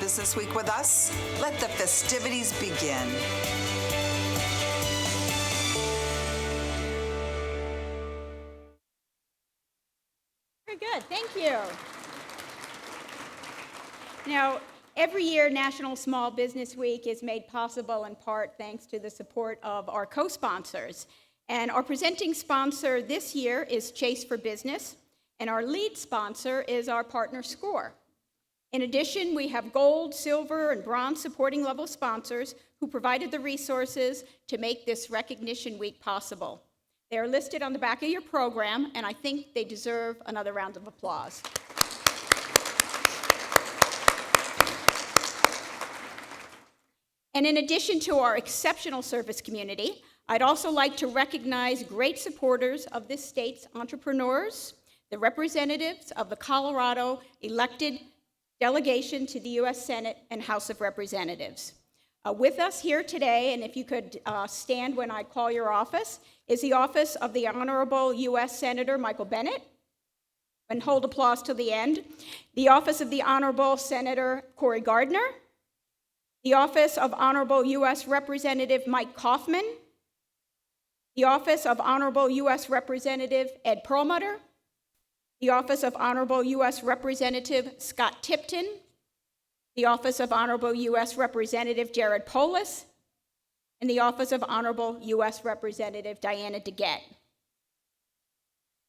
Business Week with us? Let the festivities begin. Very good, thank you. Now, every year, National Small Business Week is made possible in part thanks to the support of our co-sponsors. And our presenting sponsor this year is Chase for Business, and our lead sponsor is our partner SCORE. In addition, we have gold, silver, and bronze supporting level sponsors who provided the resources to make this recognition week possible. They are listed on the back of your program, and I think they deserve another round of applause. And in addition to our exceptional service community, I'd also like to recognize great supporters of this state's entrepreneurs, the representatives of the Colorado elected delegation to the U.S. Senate and House of Representatives. With us here today, and if you could stand when I call your office, is the office of the Honorable U.S. Senator Michael Bennet, and hold applause till the end, the office of the Honorable Senator Cory Gardner, the office of Honorable U.S. Representative Mike Kaufman, the office of Honorable U.S. Representative Ed Perlmutter, the office of Honorable U.S. Representative Scott Tipton, the office of Honorable U.S. Representative Jared Polis, and the office of Honorable U.S. Representative Diana DeGette.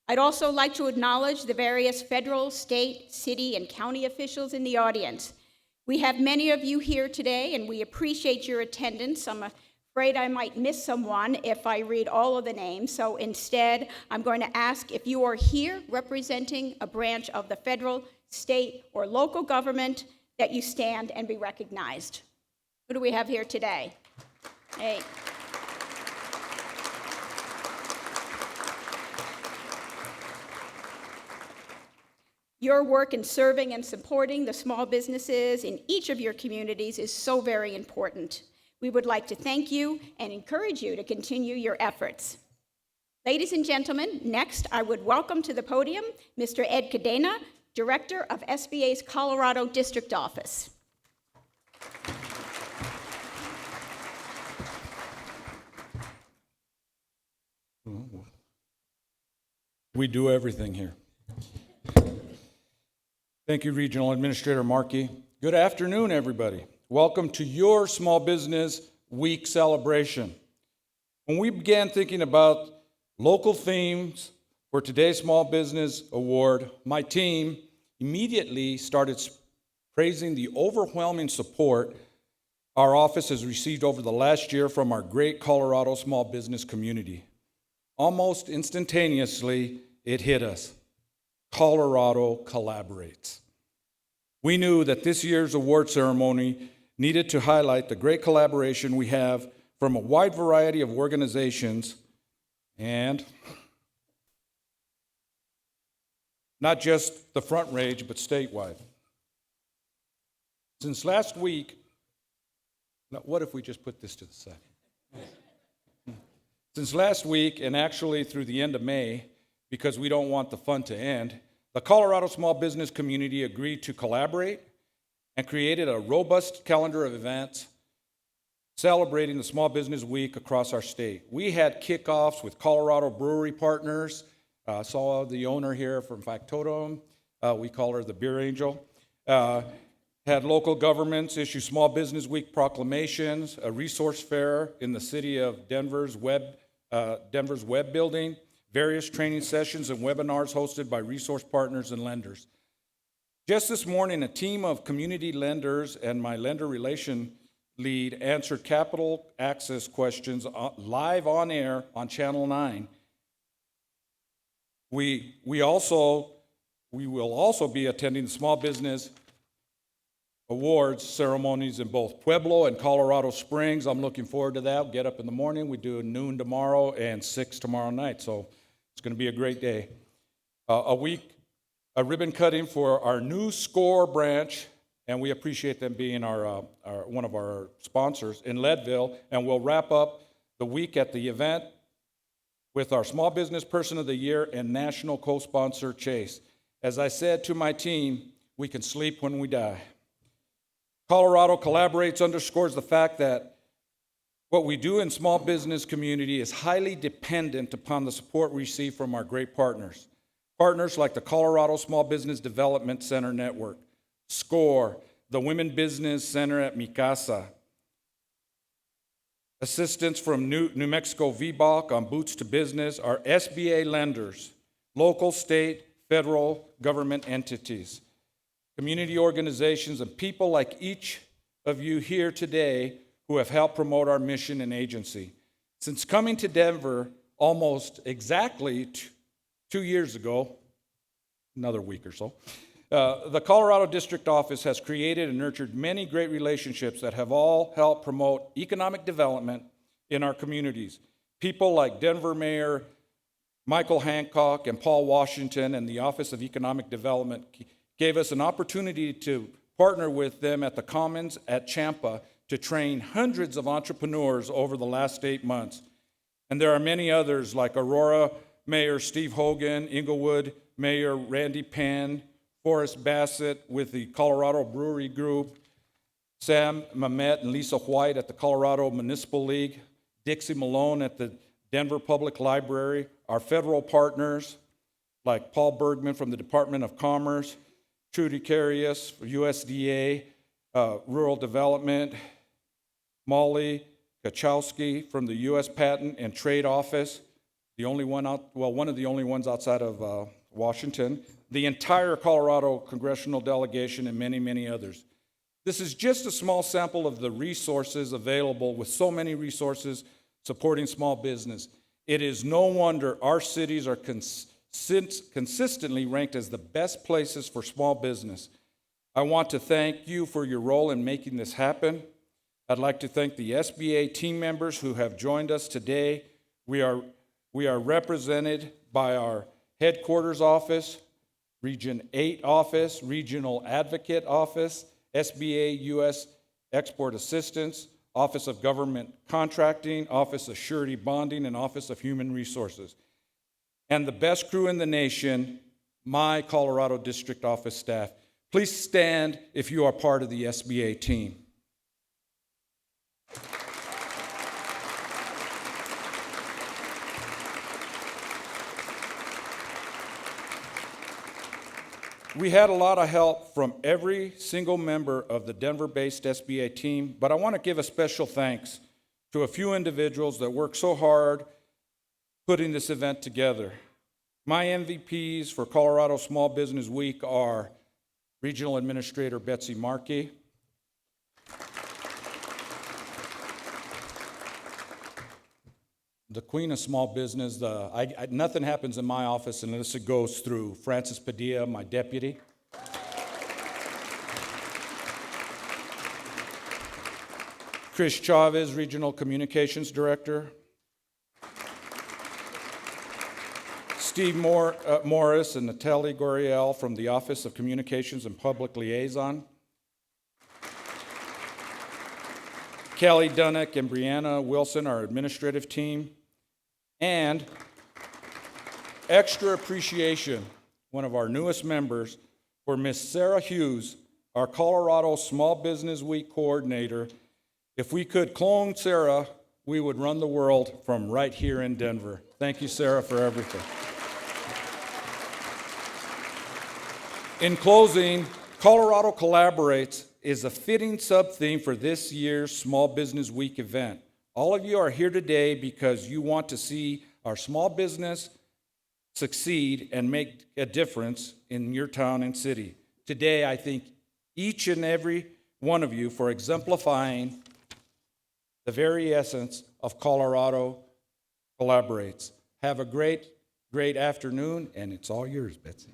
I'd also like to acknowledge the various federal, state, city, and county officials in the audience. We have many of you here today, and we appreciate your attendance. I'm afraid I might miss someone if I read all of the names, so instead, I'm going to ask if you are here representing a branch of the federal, state, or local government that you stand and be recognized. Who do we have here today? Hey. Your work in serving and supporting the small businesses in each of your communities is so very important. We would like to thank you and encourage you to continue your efforts. Ladies and gentlemen, next I would welcome to the podium Mr. Ed Cadena, Director of SBA's Colorado District Office. We do everything here. Thank you, Regional Administrator Markey. Good afternoon, everybody. Welcome to your Small Business Week celebration. When we began thinking about local themes for today's Small Business Award, my team immediately started praising the overwhelming support our office has received over the last year from our great Colorado small business community. Almost instantaneously, it hit us. Colorado collaborates. We knew that this year's award ceremony needed to highlight the great collaboration we have from a wide variety of organizations, and not just the Front Range, but statewide. Since last week, what if we just put this to the side? Since last week, and actually through the end of May, because we don't want the fun to end, the Colorado small business community agreed to collaborate and created a robust calendar of events celebrating the Small Business Week across our state. We had kickoffs with Colorado brewery partners. Saw the owner here from Factotum. We call her the Beer Angel. Had local governments issue Small Business Week proclamations, a resource fair in the city of Denver's web building, various training sessions and webinars hosted by resource partners and lenders. Just this morning, a team of community lenders and my lender relation lead answered capital access questions live on air on Channel 9. We will also be attending the Small Business Awards ceremonies in both Pueblo and Colorado Springs. I'm looking forward to that. We'll get up in the morning. We do noon tomorrow and 6 tomorrow night, so it's going to be a great day. A ribbon cutting for our new SCORE branch, and we appreciate them being our one of our sponsors in Leadville, and we'll wrap up the week at the event with our Small Business Person of the Year and National Co-Sponsor Chase. As I said to my team, we can sleep when we die. Colorado Collaborates underscores the fact that what we do in small business community is highly dependent upon the support we receive from our great partners. Partners like the Colorado Small Business Development Center Network, SCORE, the Women Business Center at Mikasa, assistance from New Mexico VBOC on Boots to Business, our SBA lenders, local, state, federal government entities, community organizations, and people like each of you here today who have helped promote our mission and agency. Since coming to Denver almost exactly 2 years ago, another week or so, the Colorado District Office has created and nurtured many great relationships that have all helped promote economic development in our communities. People like Denver Mayor Michael Hancock and Paul Washington and the Office of Economic Development gave us an opportunity to partner with them at the Commons at Champa to train hundreds of entrepreneurs over the last 8 months. And there are many others like Aurora Mayor Steve Hogan, Inglewood Mayor Randy Penn, Forrest Bassett with the Colorado Brewery Group, Sam Mamet and Lisa White at the Colorado Municipal League, Dixie Malone at the Denver Public Library, our federal partners like Paul Bergman from the Department of Commerce, Trudy Carius for USDA, Rural Development, Molly Kachowski from the U.S. Patent and Trade Office, one of the only ones outside of Washington, the entire Colorado congressional delegation, and many, many others. This is just a small sample of the resources available, with so many resources supporting small business. It is no wonder our cities are consistently ranked as the best places for small business. I want to thank you for your role in making this happen. I'd like to thank the SBA team members who have joined us today. We are represented by our headquarters office, Region 8 office, Regional Advocate office, SBA U.S. Export Assistance, Office of Government Contracting, Office of Surety Bonding, and Office of Human Resources. And the best crew in the nation, my Colorado District Office staff. Please stand if you are part of the SBA team. We had a lot of help from every single member of the Denver-based SBA team, but I want to give a special thanks to a few individuals that worked so hard putting this event together. My MVPs for Colorado Small Business Week are Regional Administrator Betsy Markey, the queen of small business. Nothing happens in my office unless it goes through Francis Padilla, my deputy. Chris Chavez, Regional Communications Director. Steve Morris and Natalie Goriel from the Office of Communications and Public Liaison. Kelly Dunnick and Brianna Wilson, our administrative team. And extra appreciation, one of our newest members, for Miss Sarah Hughes, our Colorado Small Business Week coordinator. If we could clone Sarah, we would run the world from right here in Denver. Thank you, Sarah, for everything. In closing, Colorado Collaborates is a fitting sub-theme for this year's Small Business Week event. All of you are here today because you want to see our small business succeed and make a difference in your town and city. Today, I thank each and every one of you for exemplifying the very essence of Colorado Collaborates. Have a great, great afternoon, and it's all yours, Betsy.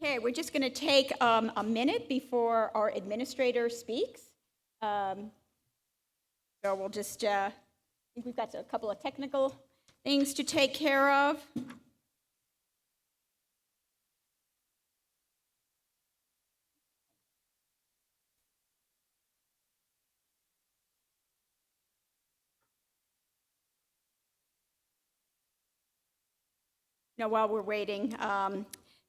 Okay, we're just going to take a minute before our administrator speaks. So we'll just, I think we've got a couple of technical things to take care of. while we're waiting,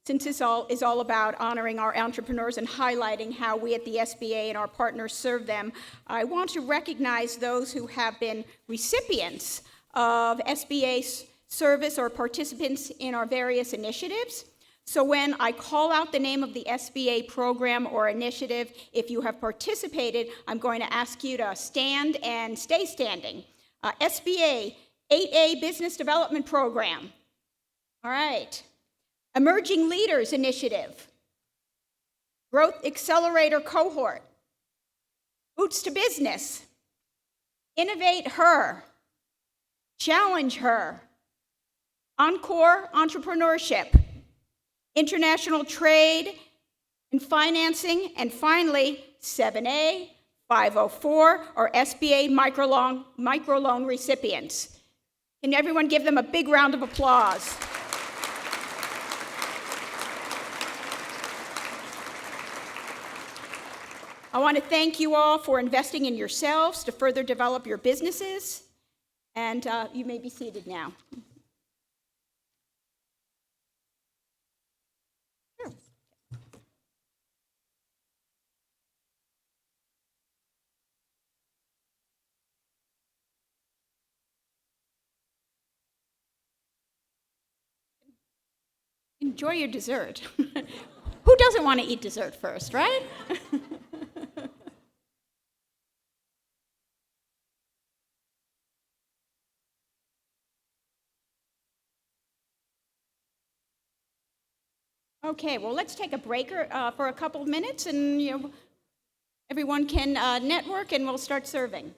since this all is all about honoring our entrepreneurs and highlighting how we at the SBA and our partners serve them, I want to recognize those who have been recipients of SBA service or participants in our various initiatives. So when I call out the name of the SBA program or initiative, if you have participated, I'm going to ask you to stand and stay standing. SBA 8A Business Development Program. All right. Emerging Leaders Initiative, Growth Accelerator Cohort, Boots to Business, Innovate Her, Challenge Her, Encore Entrepreneurship, International Trade and Financing, and finally, 7A, 504, or SBA microloan recipients. Can everyone give them a big round of applause? I want to thank you all for investing in yourselves to further develop your businesses, and you may be seated now. Sure. Enjoy your dessert. Who doesn't want to eat dessert first, right? Okay, well, let's take a break for a couple of minutes, and everyone can network, and we'll start serving.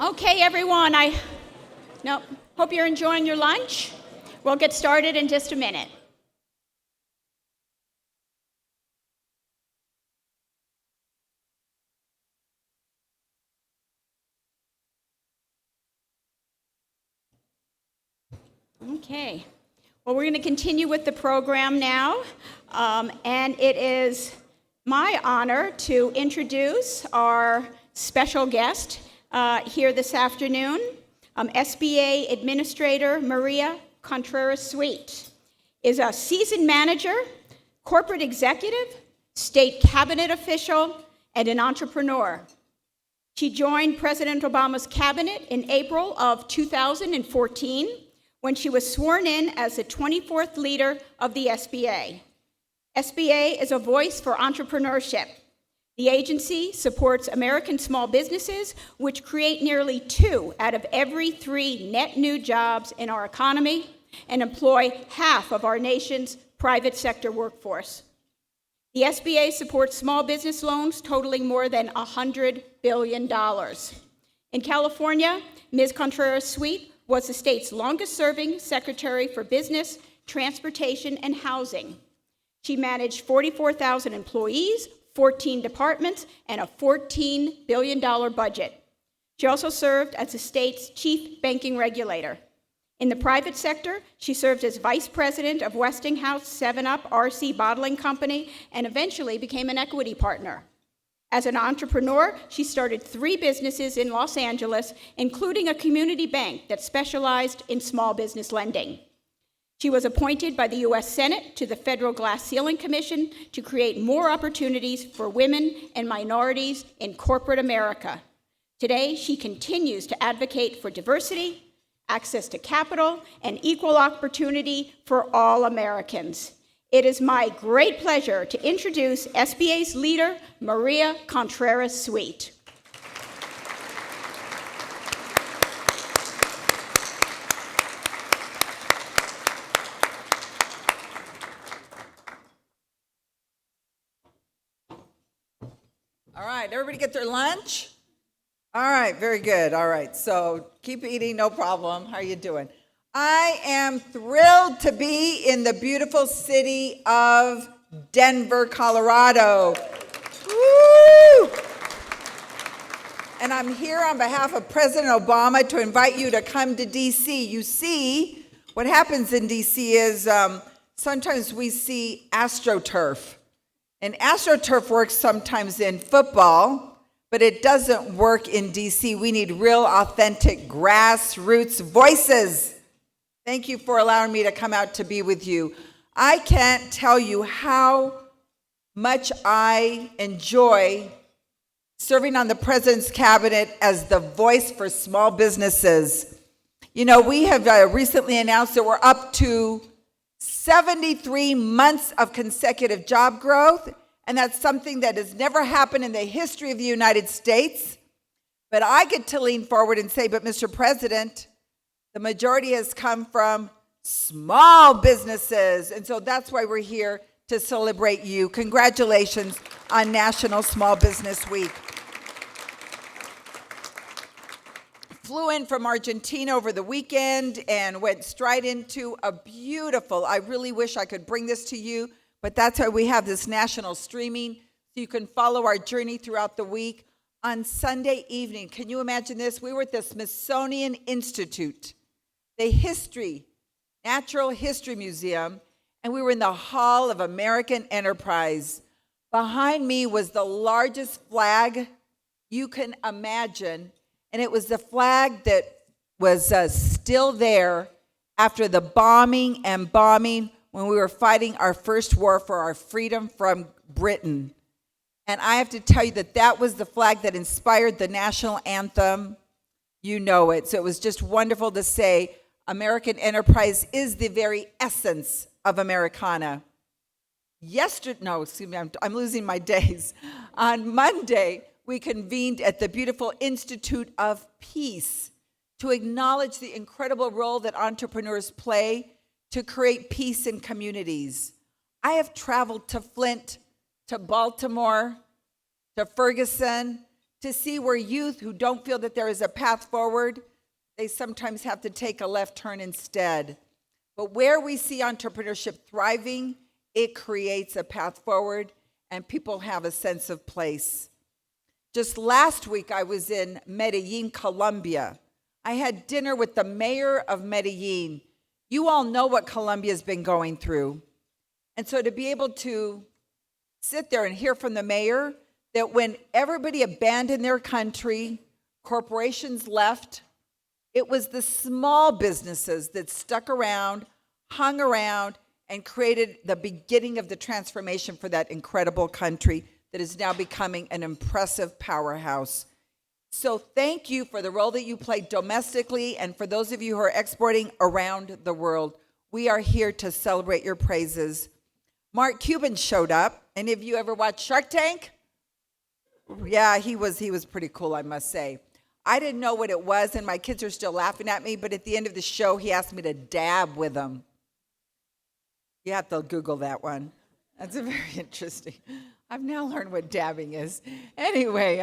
Okay, everyone, hope you're enjoying your lunch. We'll get started in just a minute. Okay, well, we're going to continue with the program now, and it is my honor to introduce our special guest here this afternoon. SBA Administrator Maria Contreras-Sweet is a seasoned manager, corporate executive, state cabinet official, and an entrepreneur. She joined President Obama's cabinet in April of 2014 when she was sworn in as the 24th leader of the SBA. SBA is a voice for entrepreneurship. The agency supports American small businesses, which create nearly 2 out of every 3 net new jobs in our economy and employ half of our nation's private sector workforce. The SBA supports small business loans totaling more than $100 billion. In California, Ms. Contreras-Sweet was the state's longest-serving Secretary for Business, Transportation, and Housing. She managed 44,000 employees, 14 departments, and a $14 billion budget. She also served as the state's chief banking regulator. In the private sector, she served as vice president of Westinghouse 7-Up RC Bottling Company and eventually became an equity partner. As an entrepreneur, she started 3 businesses in Los Angeles, including a community bank that specialized in small business lending. She was appointed by the U.S. Senate to the Federal Glass Ceiling Commission to create more opportunities for women and minorities in corporate America. Today, she continues to advocate for diversity, access to capital, and equal opportunity for all Americans. It is my great pleasure to introduce SBA's leader, Maria Contreras-Sweet. All right, everybody get their lunch? All right, very good. All right, so keep eating, no problem. How are you doing? I am thrilled to be in the beautiful city of Denver, Colorado. Woo! And I'm here on behalf of President Obama to invite you to come to D.C. You see, what happens in D.C. is sometimes we see AstroTurf. And AstroTurf works sometimes in football, but it doesn't work in D.C. We need real, authentic, grassroots voices. Thank you for allowing me to come out to be with you. I can't tell you how much I enjoy serving on the President's Cabinet as the voice for small businesses. You know, we have recently announced that we're up to 73 months of consecutive job growth, and that's something that has never happened in the history of the United States. But I get to lean forward and say, but Mr. President, the majority has come from small businesses, and so that's why we're here to celebrate you. Congratulations on National Small Business Week. Flew in from Argentina over the weekend and went straight into a beautiful, I really wish I could bring this to you, but that's why we have this national streaming, so you can follow our journey throughout the week. On Sunday evening, can you imagine this? We were at the Smithsonian Institute, the Natural History Museum, and we were in the Hall of American Enterprise. Behind me was the largest flag you can imagine, and it was the flag that was still there after the bombing when we were fighting our first war for our freedom from Britain. And I have to tell you that was the flag that inspired the national anthem. You know it. So it was just wonderful to say American enterprise is the very essence of Americana. I'm losing my days. On Monday, we convened at the beautiful Institute of Peace to acknowledge the incredible role that entrepreneurs play to create peace in communities. I have traveled to Flint, to Baltimore, to Ferguson, to see where youth who don't feel that there is a path forward, they sometimes have to take a left turn instead. But where we see entrepreneurship thriving, it creates a path forward and people have a sense of place. Just last week, I was in Medellin, Colombia. I had dinner with the mayor of Medellin. You all know what Colombia's been going through. And so to be able to sit there and hear from the mayor that when everybody abandoned their country, corporations left, it was the small businesses that stuck around, hung around, and created the beginning of the transformation for that incredible country that is now becoming an impressive powerhouse. So thank you for the role that you play domestically, and for those of you who are exporting around the world. We are here to celebrate your praises. Mark Cuban showed up. Any of you ever watched Shark Tank? Yeah, he was pretty cool, I must say. I didn't know what it was, and my kids are still laughing at me, but at the end of the show, he asked me to dab with him. You have to Google that one. That's a very interesting. I've now learned what dabbing is. Anyway,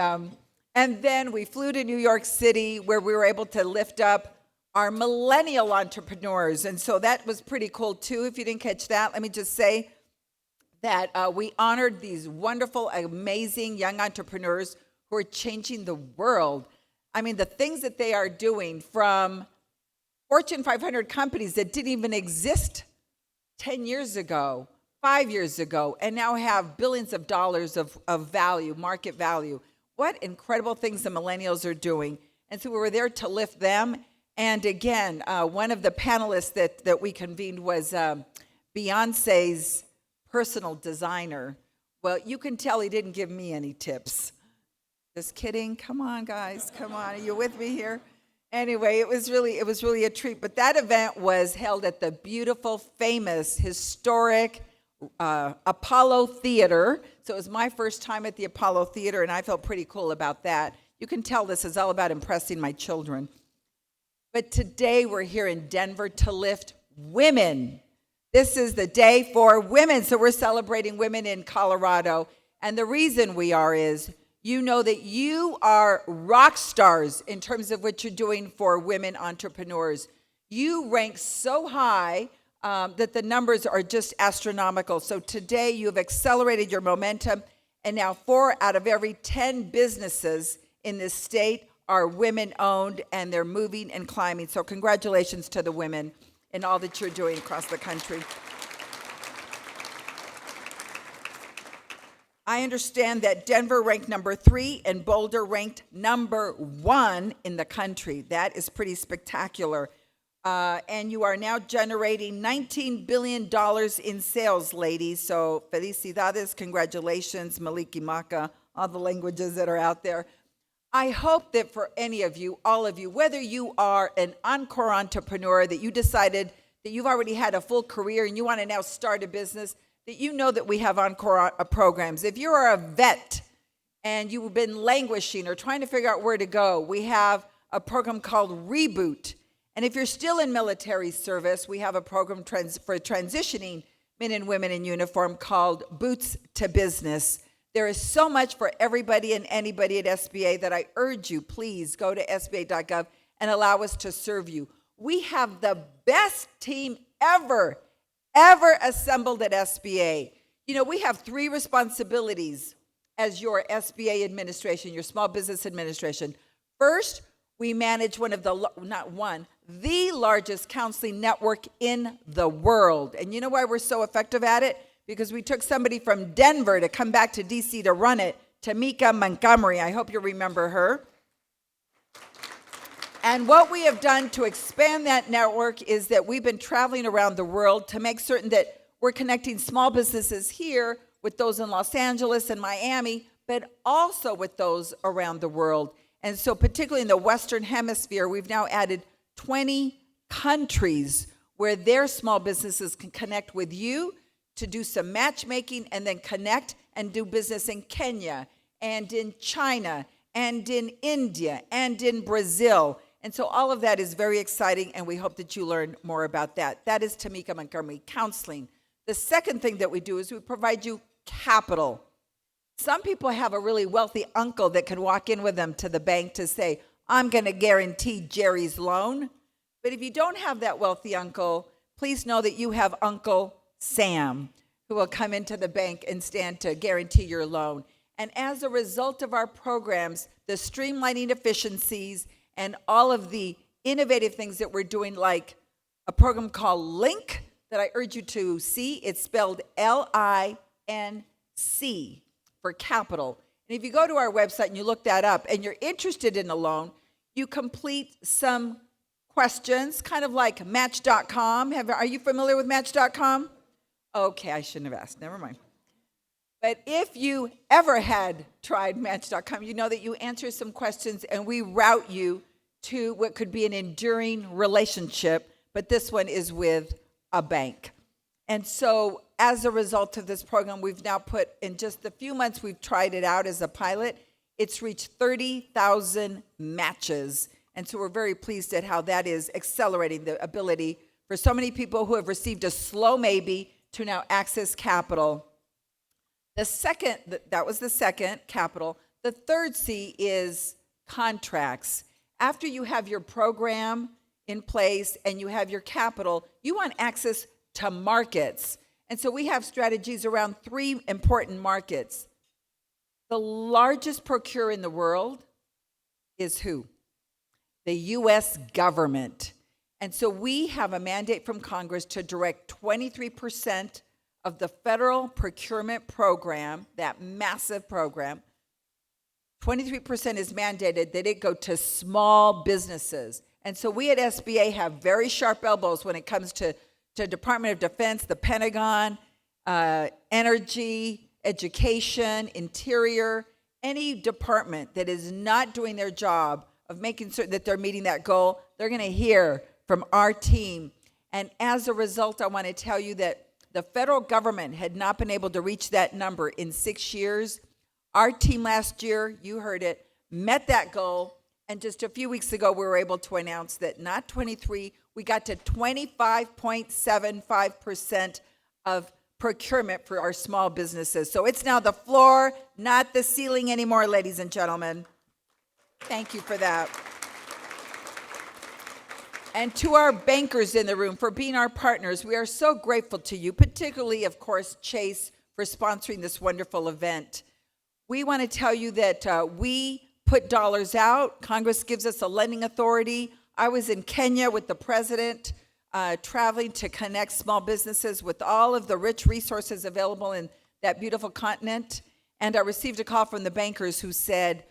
and then we flew to New York City, where we were able to lift up our millennial entrepreneurs. And so that was pretty cool, too. If you didn't catch that, let me just say that we honored these wonderful, amazing young entrepreneurs who are changing the world. I mean, the things that they are doing, from Fortune 500 companies that didn't even exist 10 years ago, 5 years ago, and now have billions of dollars of value, market value. What incredible things the millennials are doing. And so we were there to lift them. And again, one of the panelists that we convened was Beyonce's personal designer. Well, you can tell he didn't give me any tips. Just kidding. Come on, guys. Come on. Are you with me here? Anyway, it was really a treat. But that event was held at the beautiful, famous, historic Apollo Theater. So it was my first time at the Apollo Theater, and I felt pretty cool about that. You can tell this is all about impressing my children. But today we're here in Denver to lift women. This is the day for women. So we're celebrating women in Colorado. And the reason we are is, you know that you are rock stars in terms of what you're doing for women entrepreneurs. You rank so high that the numbers are just astronomical. So today you have accelerated your momentum, and now 4 out of every 10 businesses in this state are women-owned, and they're moving and climbing. So congratulations to the women in all that you're doing across the country. I understand that Denver ranked number 3 and Boulder ranked number 1 in the country. That is pretty spectacular. And you are now generating $19 billion in sales, ladies. So felicidades, congratulations, Maliki Maka, all the languages that are out there. I hope that for any of you, all of you, whether you are an encore entrepreneur, that you decided that you've already had a full career and you want to now start a business, that you know that we have encore programs. If you are a vet and you've been languishing or trying to figure out where to go, we have a program called Reboot. And if you're still in military service, we have a program for transitioning men and women in uniform called Boots to Business. There is so much for everybody and anybody at SBA that I urge you, please go to sba.gov and allow us to serve you. We have the best team ever assembled at SBA. You know, we have 3 responsibilities as your SBA administration, your Small Business Administration. First, we manage the largest counseling network in the world. And you know why we're so effective at it? Because we took somebody from Denver to come back to DC to run it, Tamika Montgomery. I hope you remember her. And what we have done to expand that network is that we've been traveling around the world to make certain that we're connecting small businesses here with those in Los Angeles and Miami, but also with those around the world. And so particularly in the Western Hemisphere, we've now added 20 countries where their small businesses can connect with you to do some matchmaking and then connect and do business in Kenya and in China and in India and in Brazil. And so all of that is very exciting, and we hope that you learn more about that. That is Tamika Montgomery Counseling. The second thing that we do is we provide you capital. Some people have a really wealthy uncle that can walk in with them to the bank to say, I'm going to guarantee Jerry's loan. But if you don't have that wealthy uncle, please know that you have Uncle Sam, who will come into the bank and stand to guarantee your loan. And as a result of our programs, the streamlining efficiencies and all of the innovative things that we're doing, like a program called Link that I urge you to see. It's spelled LINC for capital. And if you go to our website and you look that up and you're interested in a loan, you complete some questions, kind of like Match.com. Are you familiar with Match.com? Okay, I shouldn't have asked. Never mind. But if you ever had tried Match.com, you know that you answer some questions and we route you to what could be an enduring relationship, but this one is with a bank. And so as a result of this program, we've now put, in just the few months we've tried it out as a pilot, it's reached 30,000 matches. And so we're very pleased at how that is accelerating the ability for so many people who have received a slow maybe to now access capital. That was the second, capital. The third C is contracts. After you have your program in place and you have your capital, you want access to markets. And so we have strategies around 3 important markets. The largest procurer in the world is who? The U.S. government. And so we have a mandate from Congress to direct 23% of the federal procurement program, that massive program. 23% is mandated that it go to small businesses. And so we at SBA have very sharp elbows when it comes to Department of Defense, the Pentagon, energy, education, interior, any department that is not doing their job of making certain that they're meeting that goal, they're going to hear from our team. And as a result, I want to tell you that the federal government had not been able to reach that number in 6 years. Our team last year, you heard it, met that goal. And just a few weeks ago, we were able to announce that not 23, we got to 25.75% of procurement for our small businesses. So it's now the floor, not the ceiling anymore, ladies and gentlemen. Thank you for that. And to our bankers in the room for being our partners, we are so grateful to you, particularly, of course, Chase, for sponsoring this wonderful event. We want to tell you that we put dollars out. Congress gives us a lending authority. I was in Kenya with the president, traveling to connect small businesses with all of the rich resources available in that beautiful continent. And I received a call from the bankers who said,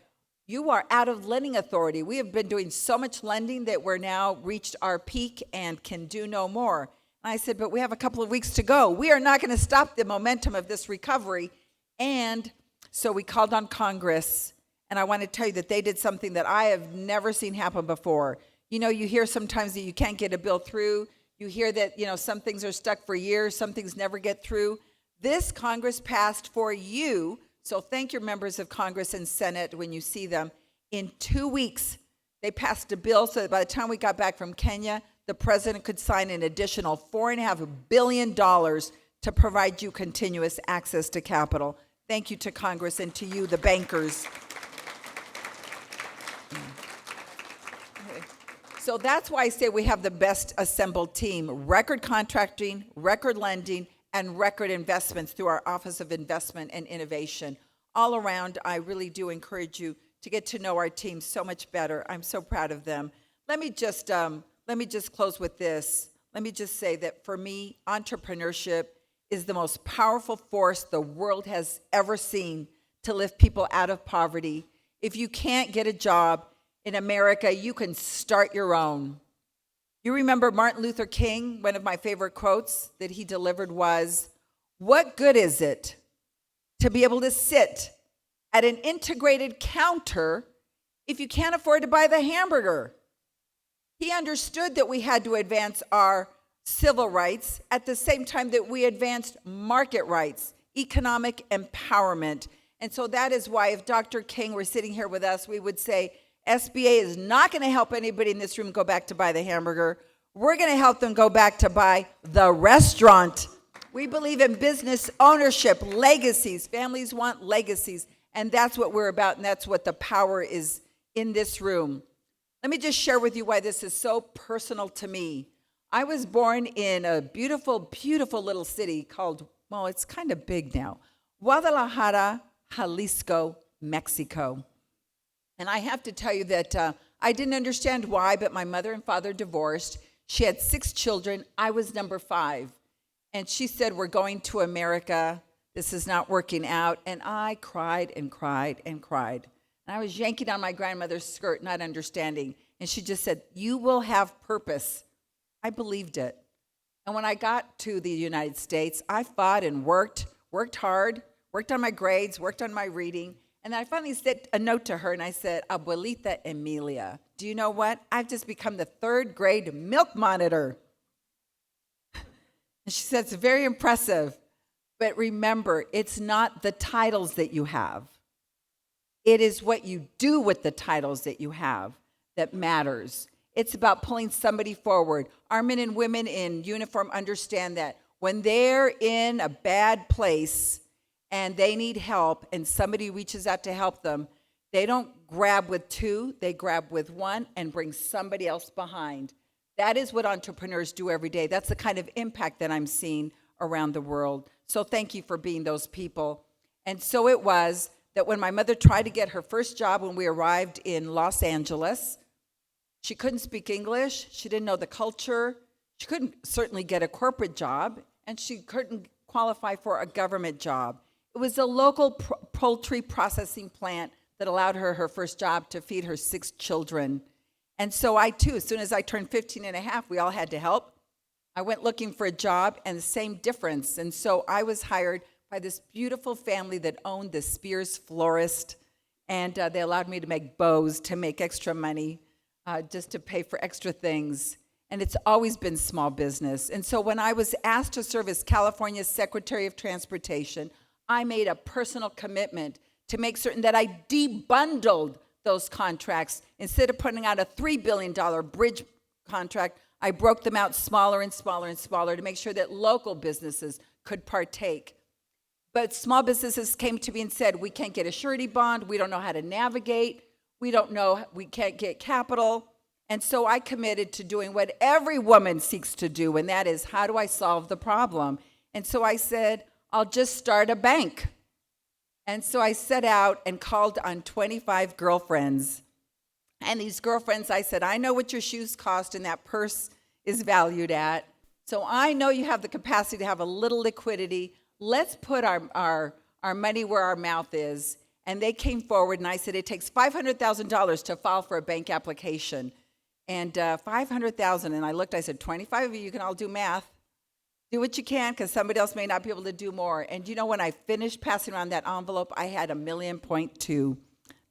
you are out of lending authority. We have been doing so much lending that we're now reached our peak and can do no more. And I said, but we have a couple of weeks to go. We are not going to stop the momentum of this recovery. And so we called on Congress, and I want to tell you that they did something that I have never seen happen before. You know, you hear sometimes that you can't get a bill through. You hear that, some things are stuck for years, some things never get through. This Congress passed for you. So thank your members of Congress and Senate when you see them. In 2 weeks, they passed a bill so that by the time we got back from Kenya, the president could sign an additional $4.5 billion to provide you continuous access to capital. Thank you to Congress and to you, the bankers. So that's why I say we have the best assembled team. Record contracting, record lending, and record investments through our Office of Investment and Innovation. All around, I really do encourage you to get to know our team so much better. I'm so proud of them. Let me just close with this. Let me just say that for me, entrepreneurship is the most powerful force the world has ever seen to lift people out of poverty. If you can't get a job in America, you can start your own. You remember Martin Luther King, one of my favorite quotes that he delivered was, what good is it to be able to sit at an integrated counter if you can't afford to buy the hamburger? He understood that we had to advance our civil rights at the same time that we advanced market rights, economic empowerment. And so that is why if Dr. King were sitting here with us, we would say, SBA is not going to help anybody in this room go back to buy the hamburger. We're going to help them go back to buy the restaurant. We believe in business ownership, legacies. Families want legacies. And that's what we're about, and that's what the power is in this room. Let me just share with you why this is so personal to me. I was born in a beautiful, beautiful little city called, well, it's kind of big now, Guadalajara, Jalisco, Mexico. And I have to tell you that I didn't understand why, but my mother and father divorced. She had 6 children. I was number 5. And she said, we're going to America. This is not working out. And I cried and cried and cried. And I was yanking on my grandmother's skirt, not understanding. And she just said, you will have purpose. I believed it. And when I got to the United States, I fought and worked hard, worked on my grades, worked on my reading. And I finally sent a note to her and I said, Abuelita Emilia, do you know what? I've just become the 3rd grade milk monitor. And she said, it's very impressive. But remember, it's not the titles that you have. It is what you do with the titles that you have that matters. It's about pulling somebody forward. Our men and women in uniform understand that when they're in a bad place and they need help and somebody reaches out to help them, they don't grab with 2, they grab with 1 and bring somebody else behind. That is what entrepreneurs do every day. That's the kind of impact that I'm seeing around the world. So thank you for being those people. And so it was that when my mother tried to get her first job when we arrived in Los Angeles, she couldn't speak English, she didn't know the culture, she couldn't certainly get a corporate job, and she couldn't qualify for a government job. It was a local poultry processing plant that allowed her her first job to feed her 6 children. And so I too, as soon as I turned 15 and a half, we all had to help. I went looking for a job and the same difference. And so I was hired by this beautiful family that owned the Spears Florist. And they allowed me to make bows to make extra money, just to pay for extra things. And it's always been small business. And so when I was asked to serve as California's Secretary of Transportation, I made a personal commitment to make certain that I debundled those contracts. Instead of putting out a $3 billion bridge contract, I broke them out smaller and smaller and smaller to make sure that local businesses could partake. But small businesses came to me and said, we can't get a surety bond, we don't know how to navigate, we can't get capital. And so I committed to doing what every woman seeks to do, and that is, how do I solve the problem? And so I said, I'll just start a bank. And so I set out and called on 25 girlfriends. And these girlfriends, I said, I know what your shoes cost and that purse is valued at. So I know you have the capacity to have a little liquidity. Let's put our money where our mouth is. And they came forward and I said, it takes $500,000 to file for a bank application. And $500,000, and I looked, I said, 25 of you can all do math. Do what you can, because somebody else may not be able to do more. And you know, when I finished passing around that envelope, I had $1.2 million.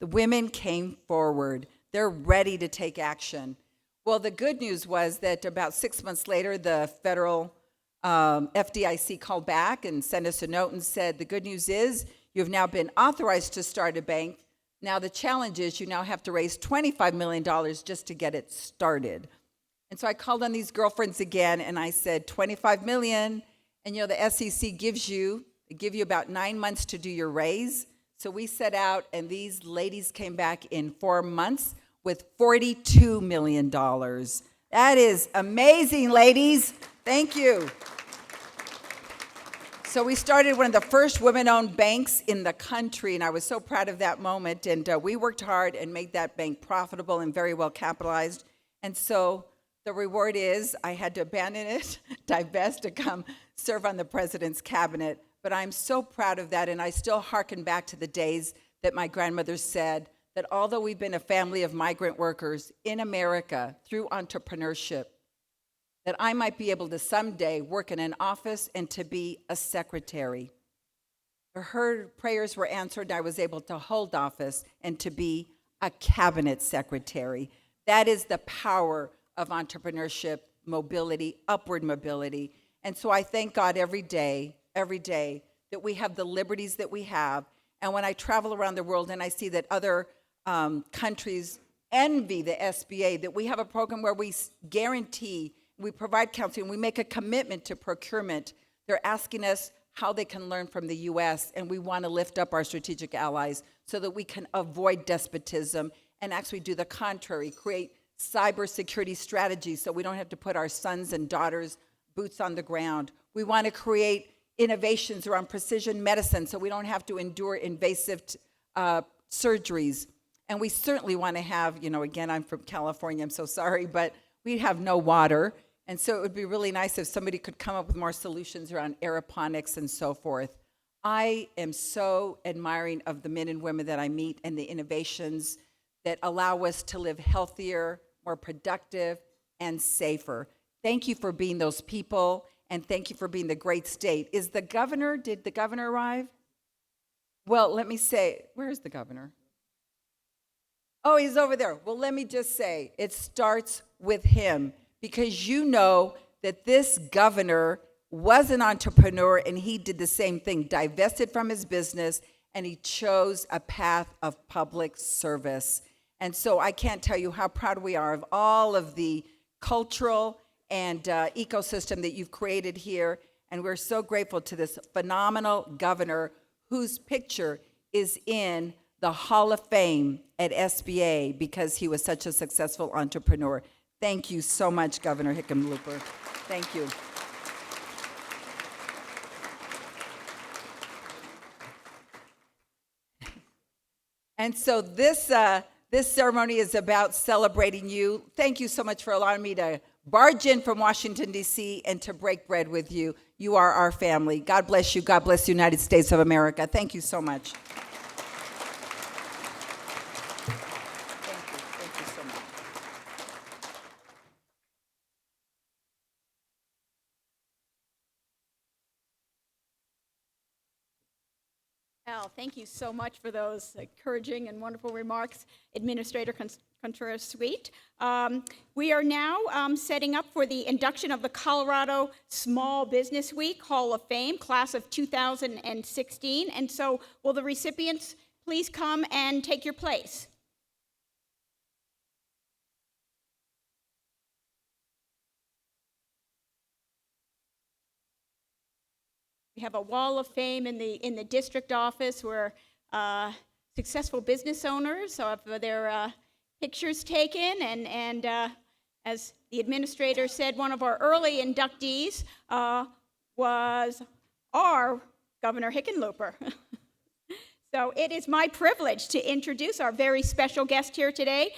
The women came forward. They're ready to take action. Well, the good news was that about 6 months later, the federal FDIC called back and sent us a note and said, the good news is you've now been authorized to start a bank. Now the challenge is you now have to raise $25 million just to get it started. And so I called on these girlfriends again and I said, $25 million. And you know, the SEC give you about 9 months to do your raise. So we set out and these ladies came back in 4 months with $42 million. That is amazing, ladies. Thank you. So we started one of the first women-owned banks in the country, and I was so proud of that moment. And we worked hard and made that bank profitable and very well capitalized. And so the reward is I had to abandon it, divest to come serve on the president's cabinet. But I'm so proud of that, and I still hearken back to the days that my grandmother said that although we've been a family of migrant workers in America through entrepreneurship, that I might be able to someday work in an office and to be a secretary. Her prayers were answered, and I was able to hold office and to be a cabinet secretary. That is the power of entrepreneurship, mobility, upward mobility. And so I thank God every day, that we have the liberties that we have. And when I travel around the world and I see that other countries envy the SBA, that we have a program where we guarantee, we provide counseling, we make a commitment to procurement, They're asking us how they can learn from the U.S., and we want to lift up our strategic allies so that we can avoid despotism and actually do the contrary, create cybersecurity strategies so we don't have to put our sons and daughters' boots on the ground. We want to create innovations around precision medicine so we don't have to endure invasive surgeries. And we certainly want to have, again, I'm from California, I'm so sorry, but we have no water. And so it would be really nice if somebody could come up with more solutions around aeroponics and so forth. I am so admiring of the men and women that I meet and the innovations that allow us to live healthier, more productive, and safer. Thank you for being those people, and thank you for being the great state. Did the governor arrive? Well, let me say, where is the governor? Oh, he's over there. Well, let me just say, it starts with him, because you know that this governor was an entrepreneur and he did the same thing, divested from his business, and he chose a path of public service. And so I can't tell you how proud we are of all of the cultural and ecosystem that you've created here. And we're so grateful to this phenomenal governor whose picture is in the Hall of Fame at SBA because he was such a successful entrepreneur. Thank you so much, Governor Hickenlooper. Thank you. And so this ceremony is about celebrating you. Thank you so much for allowing me to barge in from Washington, D.C., and to break bread with you. You are our family. God bless you. God bless the United States of America. Thank you so much. Thank you so much. Al, thank you so much for those encouraging and wonderful remarks, Administrator Contreras-Sweet. We are now setting up for the induction of the Colorado Small Business Week Hall of Fame, class of 2016. And so will the recipients please come and take your place? We have a wall of fame in the district office where successful business owners have their pictures taken, and as the administrator said, one of our early inductees was our Governor Hickenlooper. So it is my privilege to introduce our very special guest here today.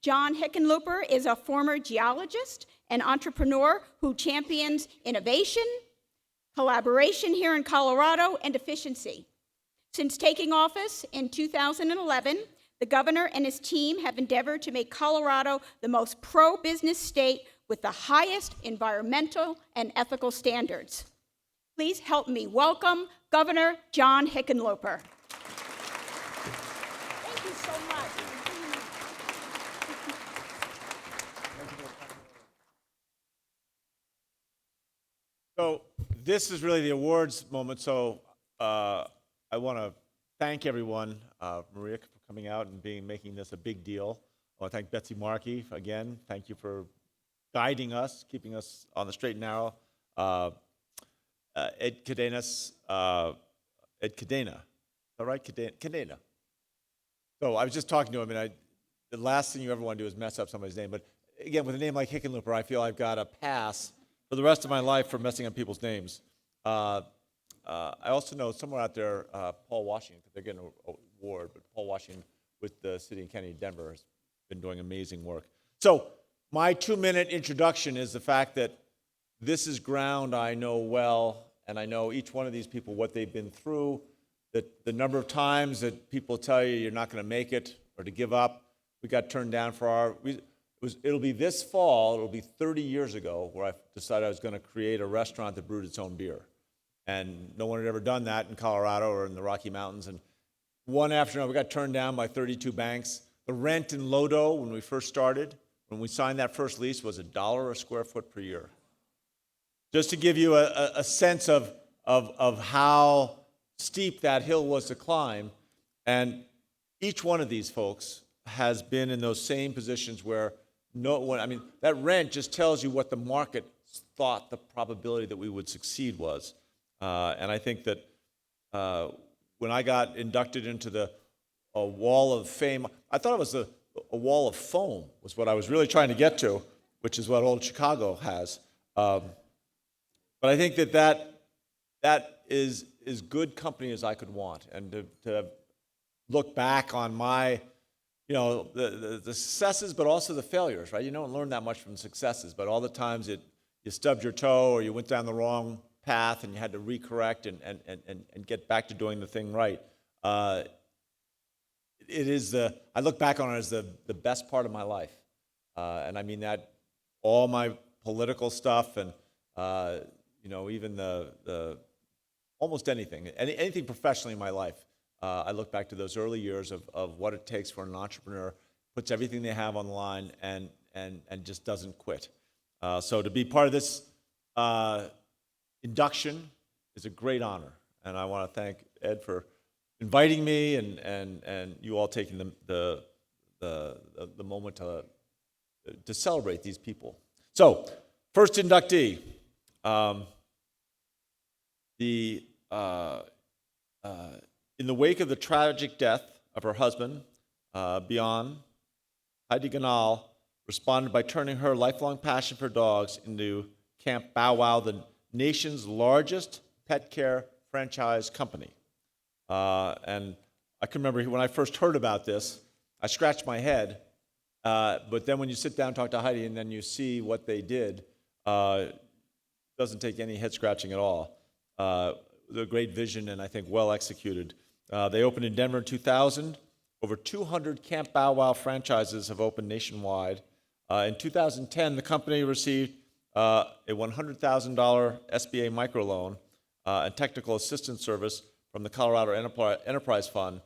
John Hickenlooper is a former geologist and entrepreneur who champions innovation, collaboration here in Colorado, and efficiency. Since taking office in 2011, the governor and his team have endeavored to make Colorado the most pro-business state with the highest environmental and ethical standards. Please help me welcome Governor John Hickenlooper. Thank you so much. So this is really the awards moment, so I want to thank everyone, Maria, for coming out and making this a big deal. I want to thank Betsy Markey again. Thank you for guiding us, keeping us on the straight and narrow. Ed Cadena, is that right? Cadena. So I was just talking to him, and the last thing you ever want to do is mess up somebody's name. But again, with a name like Hickenlooper, I feel I've got a pass for the rest of my life for messing up people's names. I also know somewhere out there, Paul Washington, because they're getting an award, but Paul Washington with the City and County of Denver has been doing amazing work. So my 2-minute introduction is the fact that this is ground I know well, and I know each one of these people, what they've been through, the number of times that people tell you you're not going to make it or to give up. We got turned down for it'll be this fall, it'll be 30 years ago where I decided I was going to create a restaurant that brewed its own beer. And no one had ever done that in Colorado or in the Rocky Mountains. And one afternoon, we got turned down by 32 banks. The rent in Lodo, when we first started, when we signed that first lease, was $1 a square foot per year. Just to give you a sense of how steep that hill was to climb. And each one of these folks has been in those same positions where that rent just tells you what the market thought the probability that we would succeed was. And I think that when I got inducted into a wall of fame, I thought it was a wall of foam was what I was really trying to get to, which is what old Chicago has. But I think that is as good company as I could want, and to look back on my, the successes, but also the failures, right? You don't learn that much from successes, but all the times you stubbed your toe or you went down the wrong path and you had to recorrect and get back to doing the thing right. I look back on it as the best part of my life. And I mean that all my political stuff and, even the almost anything professionally in my life. I look back to those early years of what it takes for an entrepreneur, puts everything they have on the line and just doesn't quit. So to be part of this induction is a great honor, and I want to thank Ed for inviting me and you all taking the moment to celebrate these people. So, first inductee, in the wake of the tragic death of her husband, Beyond, Heidi Ganal responded by turning her lifelong passion for dogs into Camp Bow Wow, the nation's largest pet care franchise company. And I can remember when I first heard about this, I scratched my head, but then when you sit down and talk to Heidi and then you see what they did, it doesn't take any head scratching at all. A great vision and I think well executed. They opened in Denver in 2000. Over 200 Camp Bow Wow franchises have opened nationwide. In 2010, the company received a $100,000 SBA microloan and technical assistance service from the Colorado Enterprise Fund.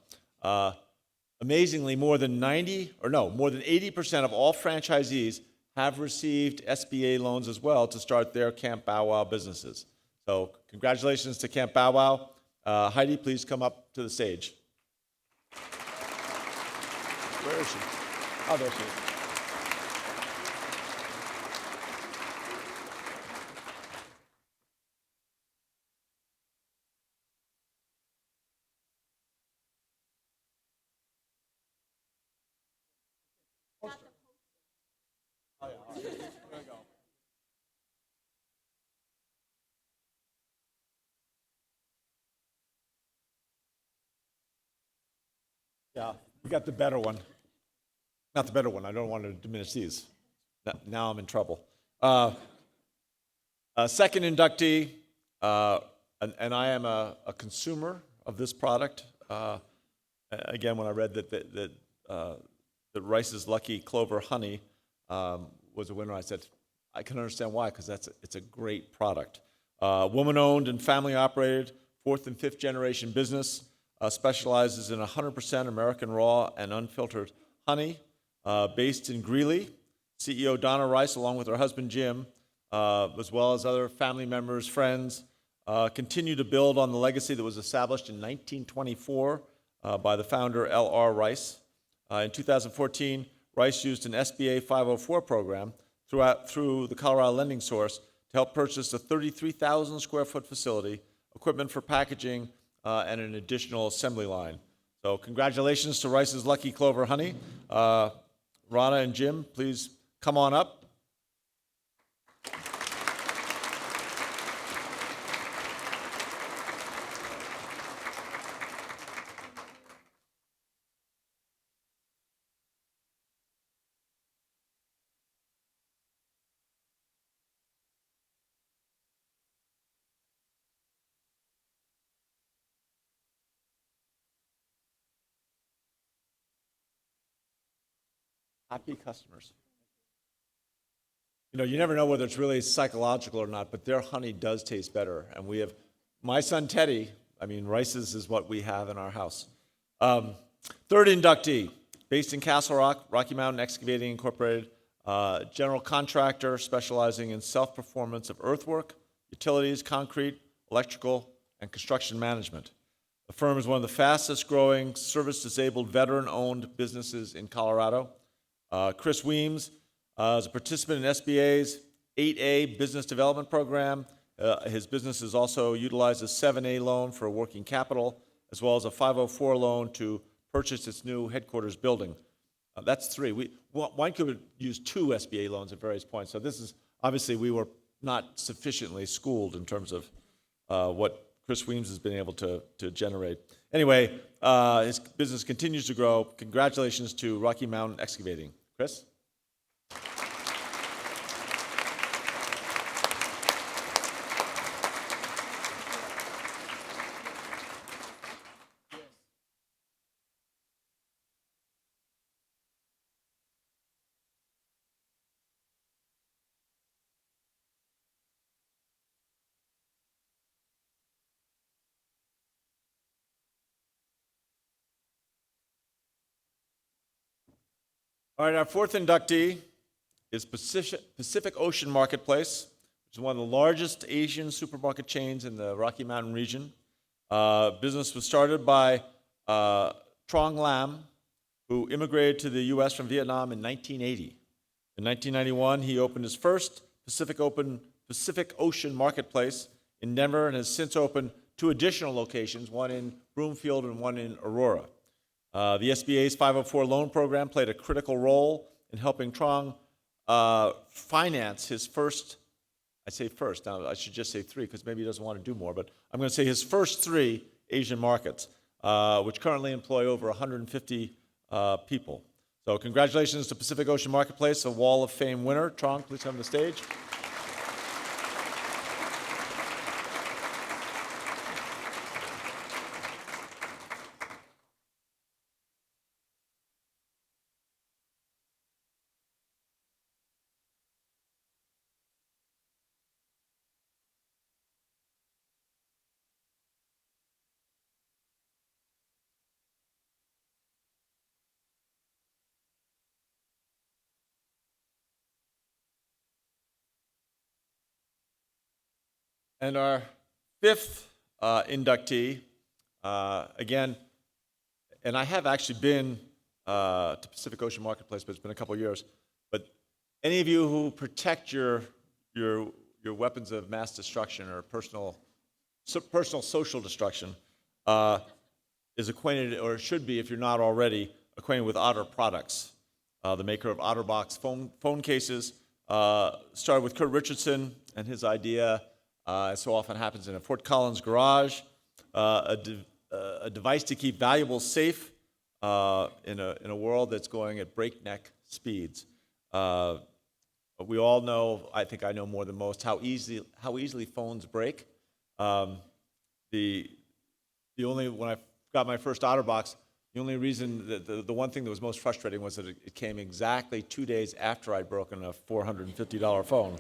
Amazingly, more than 80% of all franchisees have received SBA loans as well to start their Camp Bow Wow businesses. So congratulations to Camp Bow Wow. Heidi, please come up to the stage. Where is she? Oh, there she is. Yeah, you got the better one. Not the better one. I don't want to diminish these. Now I'm in trouble. Second inductee, and I am a consumer of this product. Again, when I read that Rice's Lucky Clover Honey was a winner, I said, I can understand why, because it's a great product. Woman-owned and family-operated, fourth and fifth generation business. Specializes in 100% American raw and unfiltered honey, based in Greeley. CEO Donna Rice, along with her husband Jim, as well as other family members, friends, continue to build on the legacy that was established in 1924 by the founder L.R. Rice. In 2014, Rice used an SBA 504 program through the Colorado Lending Source to help purchase a 33,000 square foot facility, equipment for packaging, and an additional assembly line. So congratulations to Rice's Lucky Clover Honey. Rana and Jim, please come on up. Happy customers. You never know whether it's really psychological or not, but their honey does taste better. And we have, my son Teddy, Rice's is what we have in our house. Third inductee, based in Castle Rock, Rocky Mountain Excavating Incorporated, general contractor specializing in self-performance of earthwork, utilities, concrete, electrical, and construction management. The firm is one of the fastest growing service-disabled veteran-owned businesses in Colorado. Chris Weems is a participant in SBA's 8A Business Development Program His business has also utilized a 7A loan for working capital, as well as a 504 loan to purchase its new headquarters building. That's three. One could use two SBA loans at various points. So this is, obviously, we were not sufficiently schooled in terms of what Chris Weems has been able to generate. Anyway, his business continues to grow. Congratulations to Rocky Mountain Excavating. Chris? All right, our fourth inductee is Pacific Ocean Marketplace, which is one of the largest Asian supermarket chains in the Rocky Mountain region. Business was started by Trong Lam, who immigrated to the U.S. from Vietnam in 1980. In 1991, he opened his first Pacific Ocean Marketplace in Denver and has since opened two additional locations, one in Broomfield and one in Aurora. The SBA's 504 loan program played a critical role in helping Trong finance his first, I say first, now I should just say three because maybe he doesn't want to do more, but I'm going to say his first three Asian markets, which currently employ over 150 people. So congratulations to Pacific Ocean Marketplace, a Wall of Fame winner. Trong, please come to the stage. And our fifth inductee, again, and I have actually been to Pacific Ocean Marketplace, but it's been a couple of years. But any of you who protect your weapons of mass destruction or personal social destruction is acquainted, or should be, if you're not already, acquainted with Otter Products, the maker of OtterBox phone cases. Started with Kurt Richardson and his idea, as so often happens in a Fort Collins garage, a device to keep valuables safe in a world that's going at breakneck speeds. We all know, I think I know more than most, how easily phones break. When I got my first OtterBox, the only reason, the one thing that was most frustrating was that it came exactly 2 days after I'd broken a $450 phone.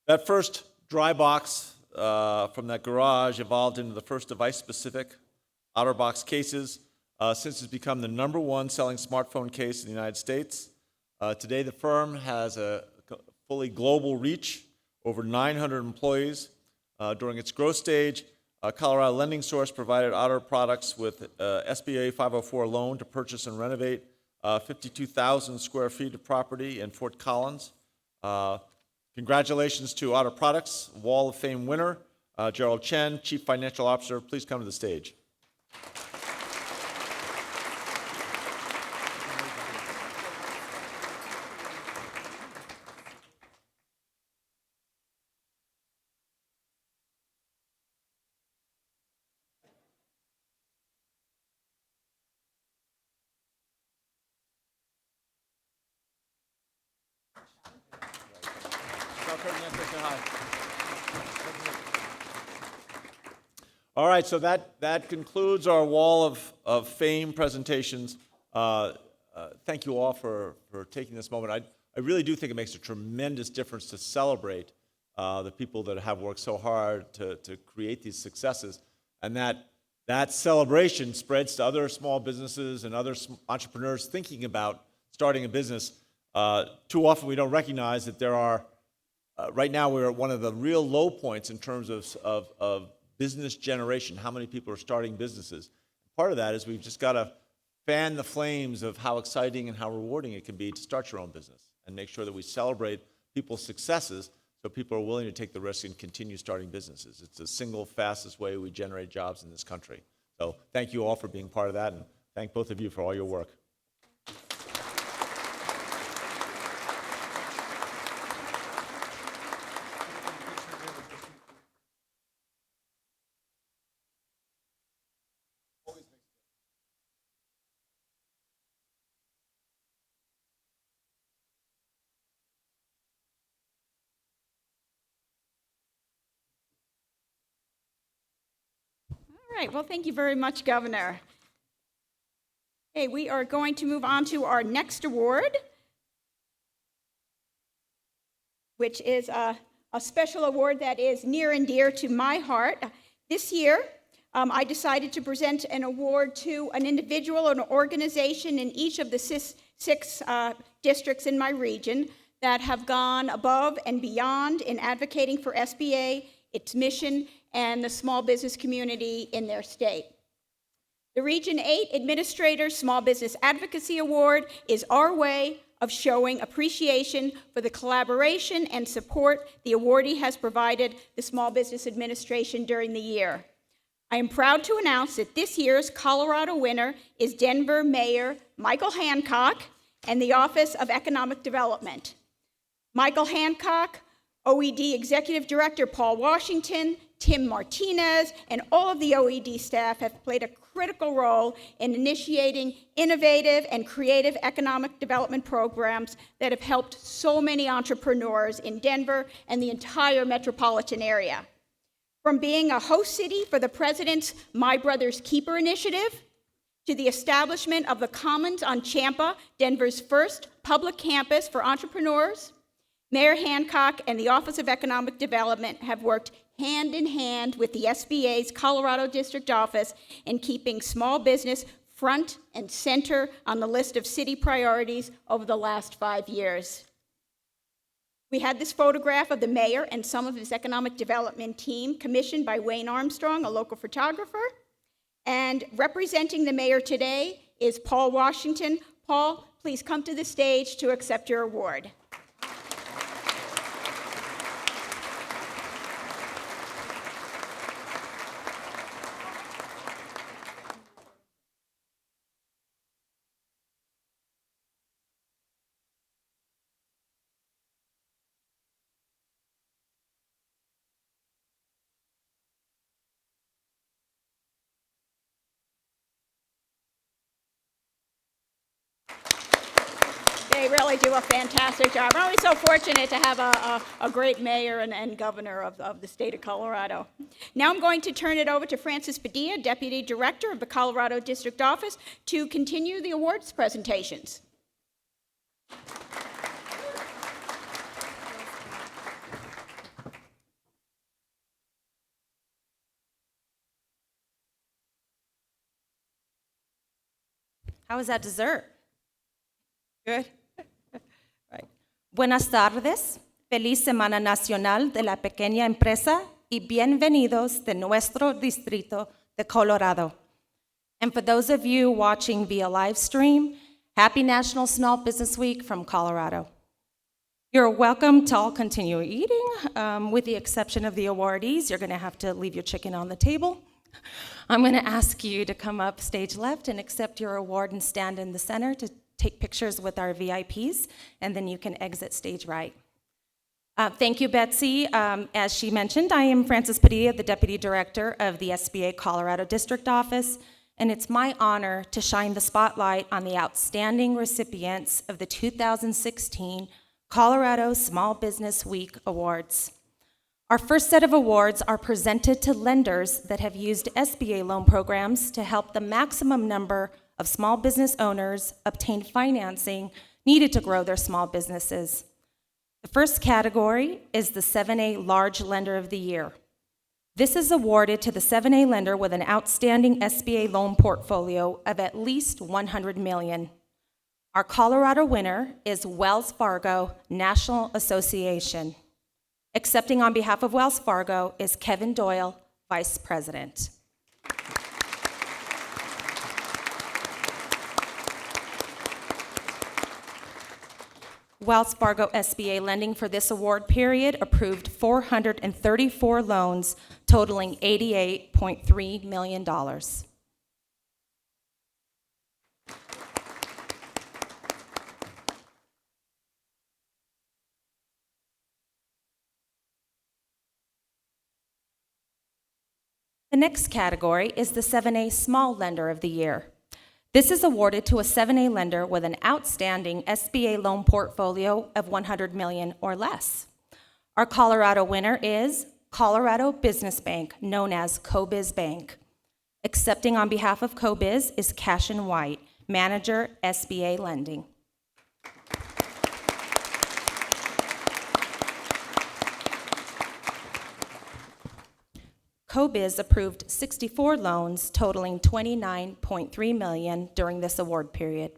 That first dry box from that garage evolved into the first device-specific OtterBox cases. Since it's become the #1 selling smartphone case in the United States. Today, the firm has a fully global reach, over 900 employees. During its growth stage, Colorado Lending Source provided Otter Products with SBA 504 loan to purchase and renovate 52,000 square feet of property in Fort Collins. Congratulations to Otter Products, Wall of Fame winner, Gerald Chen, Chief Financial Officer. Please come to the stage. All right, so that concludes our Wall of Fame presentations. Thank you all for taking this moment. I really do think it makes a tremendous difference to celebrate the people that have worked so hard to create these successes, and that celebration spreads to other small businesses and other entrepreneurs thinking about starting a business. Too often we don't recognize that there are, right now we're at one of the real low points in terms of business generation, how many people are starting businesses. Part of that is we've just got to fan the flames of how exciting and how rewarding it can be to start your own business and make sure that we celebrate people's successes so people are willing to take the risk and continue starting businesses. It's the single fastest way we generate jobs in this country. So thank you all for being part of that, and thank both of you for all your work. All right, well, thank you very much, Governor. Okay, we are going to move on to our next award, which is a special award that is near and dear to my heart. This year, I decided to present an award to an individual or an organization in each of the six districts in my region that have gone above and beyond in advocating for SBA, its mission, and the small business community in their state. The Region 8 Administrator Small Business Advocacy Award is our way of showing appreciation for the collaboration and support the awardee has provided the Small Business Administration during the year. I am proud to announce that this year's Colorado winner is Denver Mayor Michael Hancock and the Office of Economic Development. Michael Hancock, OED Executive Director Paul Washington, Tim Martinez, and all of the OED staff have played a critical role in initiating innovative and creative economic development programs that have helped so many entrepreneurs in Denver and the entire metropolitan area. From being a host city for the President's My Brother's Keeper initiative, to the establishment of the Commons on Champa, Denver's first public campus for entrepreneurs, Mayor Hancock and the Office of Economic Development have worked hand in hand with the SBA's Colorado District Office in keeping small business front and center on the list of city priorities over the last 5 years. We had this photograph of the mayor and some of his economic development team commissioned by Wayne Armstrong, a local photographer. And representing the mayor today is Paul Washington. Paul, please come to the stage to accept your award. They really do a fantastic job. We're always so fortunate to have a great mayor and governor of the state of Colorado. Now I'm going to turn it over to Francis Padilla, Deputy Director of the Colorado District Office, to continue the awards presentations. How was that dessert? Good. Right. Buenas tardes. Feliz Semana Nacional de la Pequeña Empresa y bienvenidos de nuestro distrito de Colorado. And for those of you watching via live stream, happy National Small Business Week from Colorado. You're welcome to all continue eating, with the exception of the awardees. You're going to have to leave your chicken on the table. I'm going to ask you to come up stage left and accept your award and stand in the center to take pictures with our VIPs, and then you can exit stage right. Thank you, Betsy. As she mentioned, I am Francis Padilla, the Deputy Director of the SBA Colorado District Office, and it's my honor to shine the spotlight on the outstanding recipients of the 2016 Colorado Small Business Week Awards. Our first set of awards are presented to lenders that have used SBA loan programs to help the maximum number of small business owners obtain financing needed to grow their small businesses. The first category is the 7A Large Lender of the Year. This is awarded to the 7A lender with an outstanding SBA loan portfolio of at least $100 million. Our Colorado winner is Wells Fargo National Association. Accepting on behalf of Wells Fargo is Kevin Doyle, Vice President. Wells Fargo SBA lending for this award period approved 434 loans totaling $88.3 million. The next category is the 7A Small Lender of the Year. This is awarded to a 7A lender with an outstanding SBA loan portfolio of $100 million or less. Our Colorado winner is Colorado Business Bank, known as CoBiz Bank. Accepting on behalf of CoBiz is Cashin White, Manager, SBA Lending. CoBiz approved 64 loans totaling $29.3 million during this award period.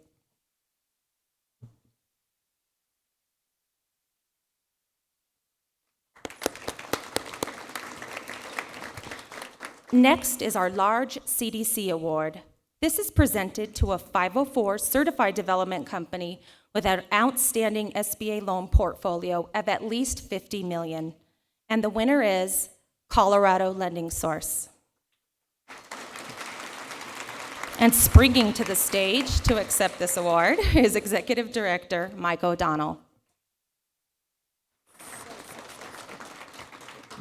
Next is our large CDC award. This is presented to a 504 certified development company with an outstanding SBA loan portfolio of at least $50 million. And the winner is Colorado Lending Source. And springing to the stage to accept this award is Executive Director Mike O'Donnell.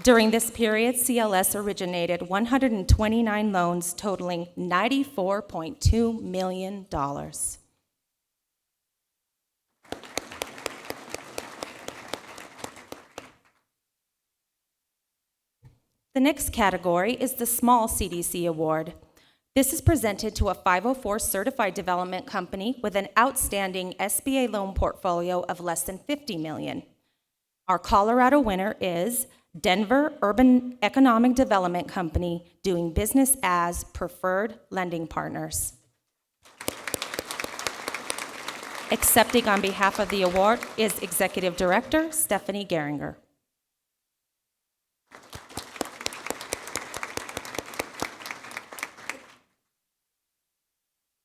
During this period, CLS originated 129 loans totaling $94.2 million. The next category is the Small CDC Award. This is presented to a 504 certified development company with an outstanding SBA loan portfolio of less than $50 million. Our Colorado winner is Denver Urban Economic Development Company, doing business as Preferred Lending Partners. Accepting on behalf of the award is Executive Director Stephanie Geringer.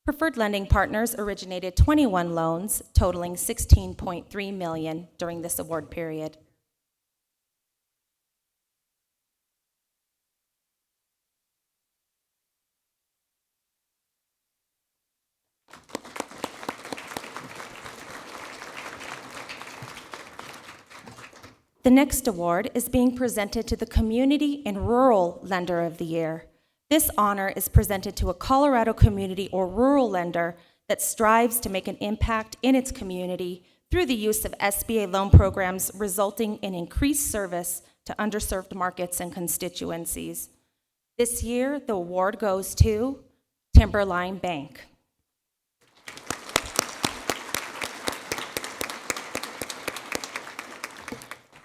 Preferred Lending Partners originated 21 loans totaling $16.3 million during this award period. The next award is being presented to the Community and Rural Lender of the Year. This honor is presented to a Colorado community or rural lender that strives to make an impact in its community through the use of SBA loan programs, resulting in increased service to underserved markets and constituencies. This year, the award goes to Timberline Bank.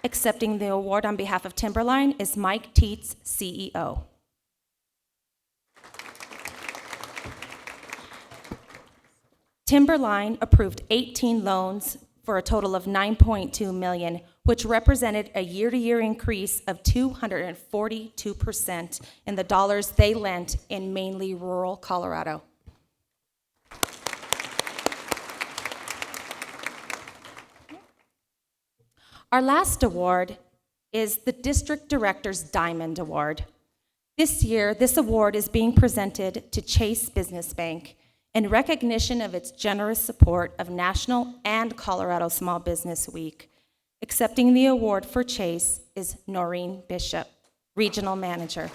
Accepting the award on behalf of Timberline is Mike Teets, CEO. Timberline approved 18 loans for a total of $9.2 million, which represented a year-to-year increase of 242% in the dollars they lent in mainly rural Colorado. Our last award is the District Director's Diamond Award. This year, this award is being presented to Chase Business Bank in recognition of its generous support of National and Colorado Small Business Week. Accepting the award for Chase is Noreen Bishop, Regional Manager.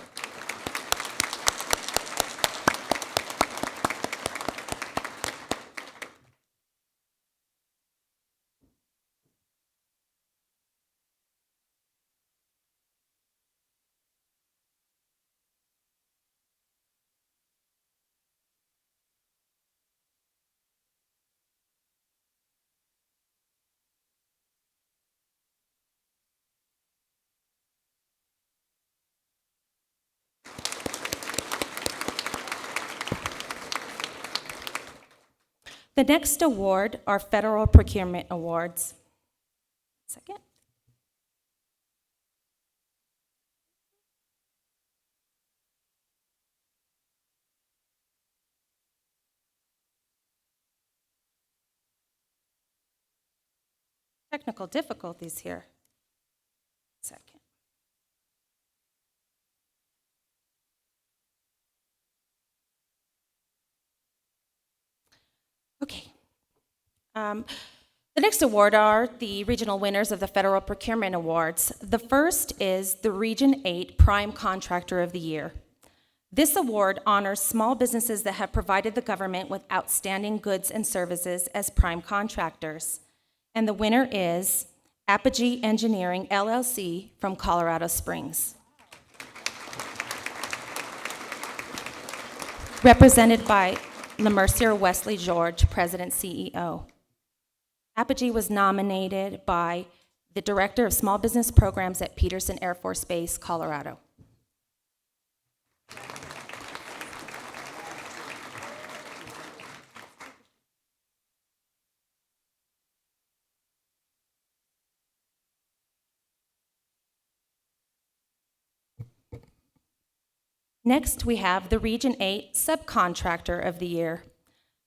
The next award are federal procurement awards. Second. technical difficulties here. Second. Okay. The next award are the regional winners of the Federal Procurement Awards. The first is the Region 8 Prime Contractor of the Year. This award honors small businesses that have provided the government with outstanding goods and services as prime contractors. And the winner is Apogee Engineering, LLC from Colorado Springs. Represented by LeMercier Wesley George, President CEO. Apogee was nominated by the Director of Small Business Programs at Peterson Air Force Base, Colorado. Next, we have the Region 8 Subcontractor of the Year.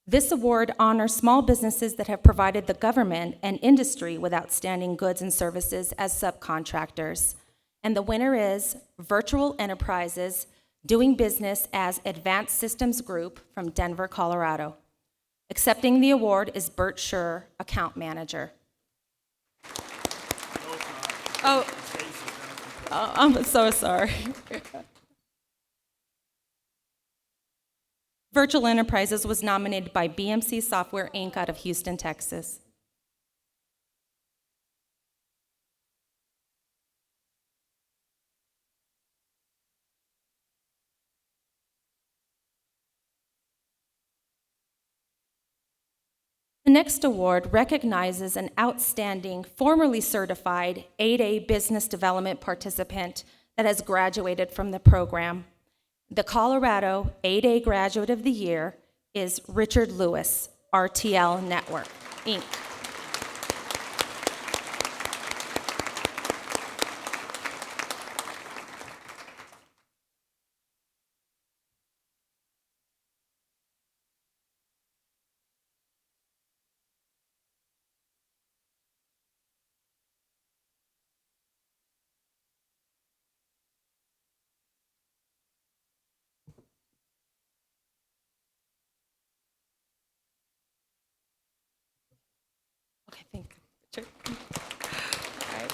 This award honors small businesses that have provided the government and industry with outstanding goods and services as subcontractors. And the winner is Virtual Enterprises, doing business as Advanced Systems Group from Denver, Colorado. Accepting the award is Bert Schur, Account Manager. Oh, I'm so sorry. Virtual Enterprises was nominated by BMC Software, Inc. out of Houston, Texas. The next award recognizes an outstanding, formerly certified 8A business development participant that has graduated from the program. The Colorado 8A Graduate of the Year is Richard Lewis, RTL Network, Inc. Okay, thank you, Richard. All right.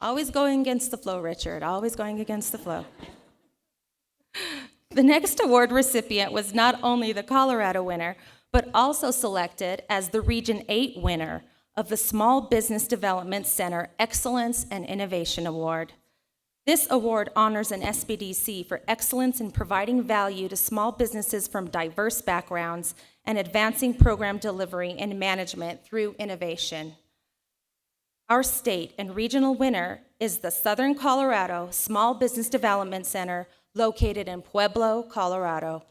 Always going against the flow, Richard, always going against the flow. The next award recipient was not only the Colorado winner, but also selected as the Region 8 winner of the Small Business Development Center Excellence and Innovation Award. This award honors an SBDC for excellence in providing value to small businesses from diverse backgrounds and advancing program delivery and management through innovation. Our state and regional winner is the Southern Colorado Small Business Development Center located in Pueblo, Colorado.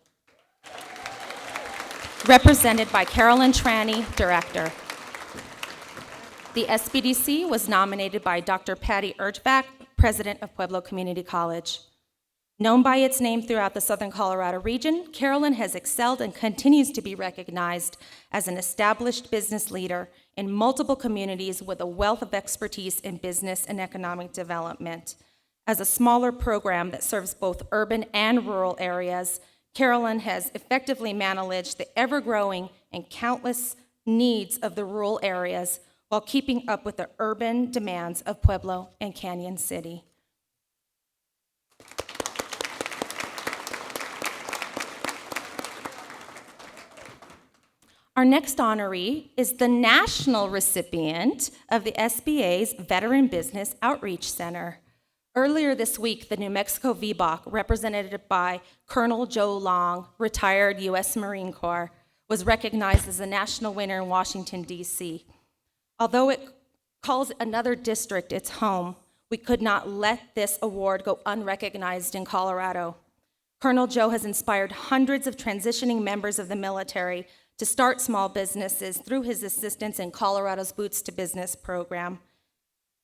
Represented by Carolyn Tranny, Director. The SBDC was nominated by Dr. Patty Urchback, President of Pueblo Community College. Known by its name throughout the Southern Colorado region, Carolyn has excelled and continues to be recognized as an established business leader in multiple communities with a wealth of expertise in business and economic development. As a smaller program that serves both urban and rural areas, Carolyn has effectively managed the ever-growing and countless needs of the rural areas while keeping up with the urban demands of Pueblo and Canyon City. Our next honoree is the national recipient of the SBA's Veteran Business Outreach Center. Earlier this week, the New Mexico VBOC, represented by Colonel Joe Long, retired U.S. Marine Corps, was recognized as the national winner in Washington, D.C. Although it calls another district its home, we could not let this award go unrecognized in Colorado. Colonel Joe has inspired hundreds of transitioning members of the military to start small businesses through his assistance in Colorado's Boots to Business program.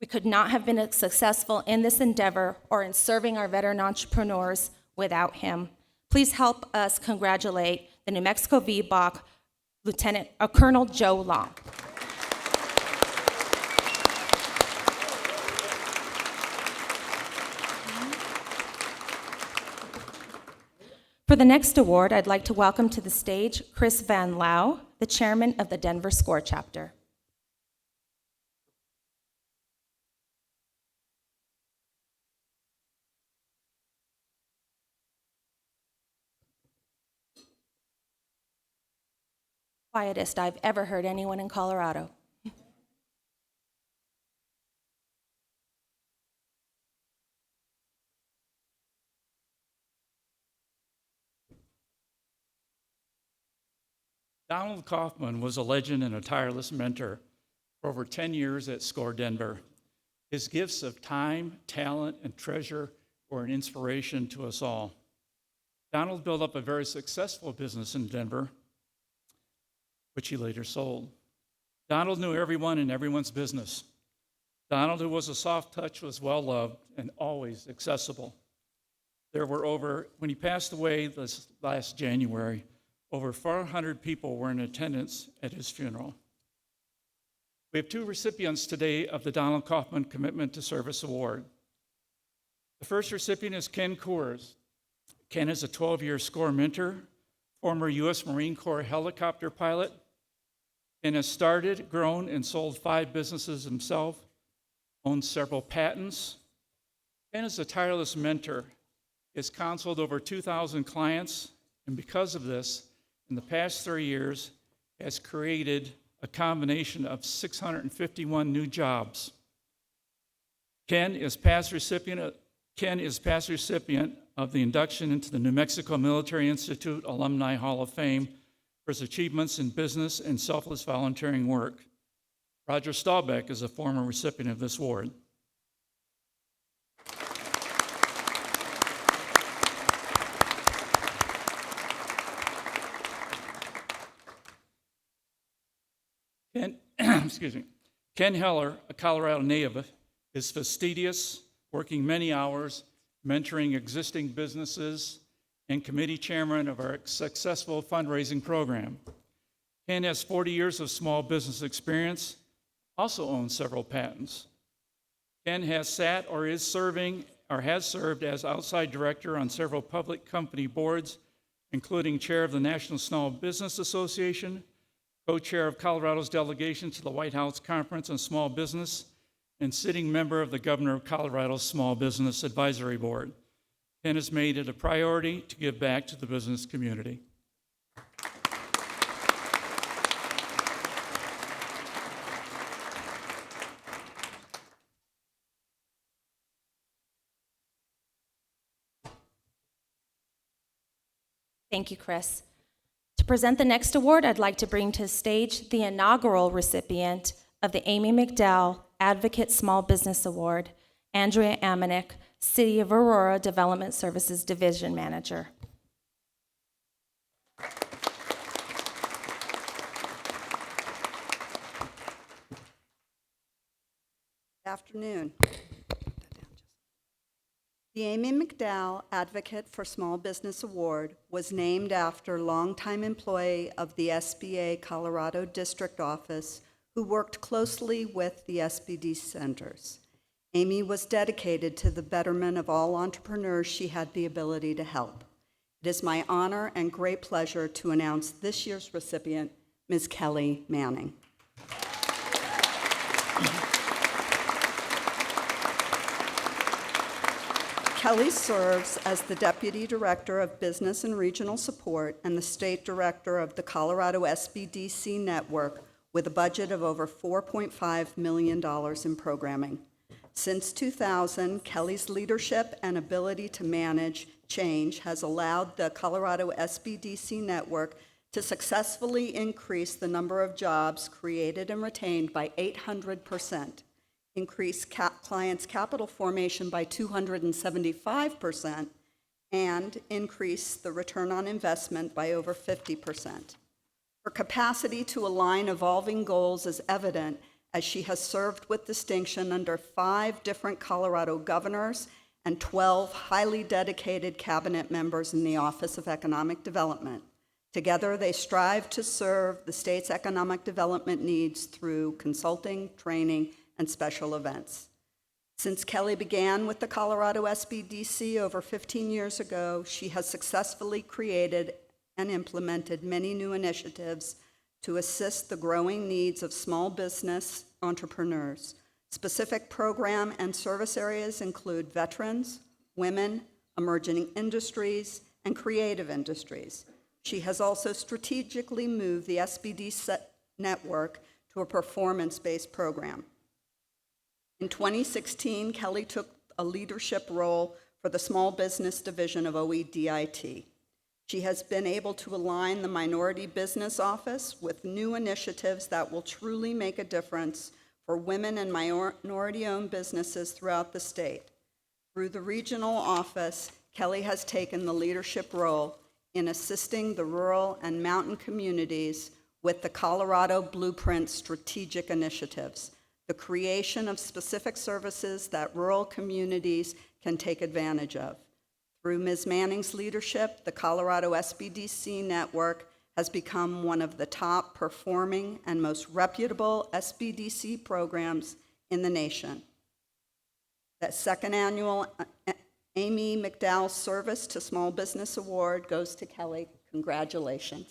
We could not have been successful in this endeavor or in serving our veteran entrepreneurs without him. Please help us congratulate the New Mexico VBOC Colonel Joe Long. For the next award, I'd like to welcome to the stage Chris Van Lau, the chairman of the Denver SCORE chapter. Quietest I've ever heard anyone in Colorado. Donald Kaufman was a legend and a tireless mentor for over 10 years at SCORE Denver. His gifts of time, talent, and treasure were an inspiration to us all. Donald built up a very successful business in Denver, which he later sold. Donald knew everyone in everyone's business. Donald, who was a soft touch, was well-loved and always accessible. When he passed away this last January, over 400 people were in attendance at his funeral. We have two recipients today of the Donald Kaufman Commitment to Service Award. The first recipient is Ken Coors. Ken is a 12-year SCORE mentor, former U.S. Marine Corps helicopter pilot, and has started, grown, and sold 5 businesses himself, owns several patents. Ken is a tireless mentor. He has counseled over 2,000 clients, and because of this, in the past 3 years, has created a combination of 651 new jobs. Ken is past recipient of the induction into the New Mexico Military Institute Alumni Hall of Fame for his achievements in business and selfless volunteering work. Roger Staubach is a former recipient of this award. Ken Heller, a Colorado native, is fastidious, working many hours, mentoring existing businesses, and committee chairman of our successful fundraising program. Ken has 40 years of small business experience, also owns several patents. Ken has sat or has served as outside director on several public company boards, including chair of the National Small Business Association, co-chair of Colorado's delegation to the White House Conference on Small Business, and sitting member of the Governor of Colorado's Small Business Advisory Board. Ken has made it a priority to give back to the business community. Thank you, Chris. To present the next award, I'd like to bring to the stage the inaugural recipient of the Amy McDowell Advocate Small Business Award, Andrea Amanek, City of Aurora Development Services Division Manager. Afternoon. The Amy McDowell Advocate for Small Business Award was named after longtime employee of the SBA Colorado District Office who worked closely with the SBD centers. Amy was dedicated to the betterment of all entrepreneurs she had the ability to help. It is my honor and great pleasure to announce this year's recipient, Ms. Kelly Manning. Kelly serves as the Deputy Director of Business and Regional Support and the State Director of the Colorado SBDC Network with a budget of over $4.5 million in programming. Since 2000, Kelly's leadership and ability to manage change has allowed the Colorado SBDC Network to successfully increase the number of jobs created and retained by 800%. Increase clients' capital formation by 275%, and increase the return on investment by over 50%. Her capacity to align evolving goals is evident as she has served with distinction under 5 different Colorado governors and 12 highly dedicated cabinet members in the Office of Economic Development. Together, they strive to serve the state's economic development needs through consulting, training, and special events. Since Kelly began with the Colorado SBDC over 15 years ago, she has successfully created and implemented many new initiatives to assist the growing needs of small business entrepreneurs. Specific program and service areas include veterans, women, emerging industries, and creative industries. She has also strategically moved the SBD network to a performance-based program. In 2016, Kelly took a leadership role for the Small Business Division of OEDIT. She has been able to align the Minority Business Office with new initiatives that will truly make a difference for women and minority-owned businesses throughout the state. Through the regional office, Kelly has taken the leadership role in assisting the rural and mountain communities with the Colorado Blueprint strategic initiatives, the creation of specific services that rural communities can take advantage of. Through Ms. Manning's leadership, the Colorado SBDC network has become one of the top performing and most reputable SBDC programs in the nation. That second annual Amy McDowell Service to Small Business Award goes to Kelly. Congratulations.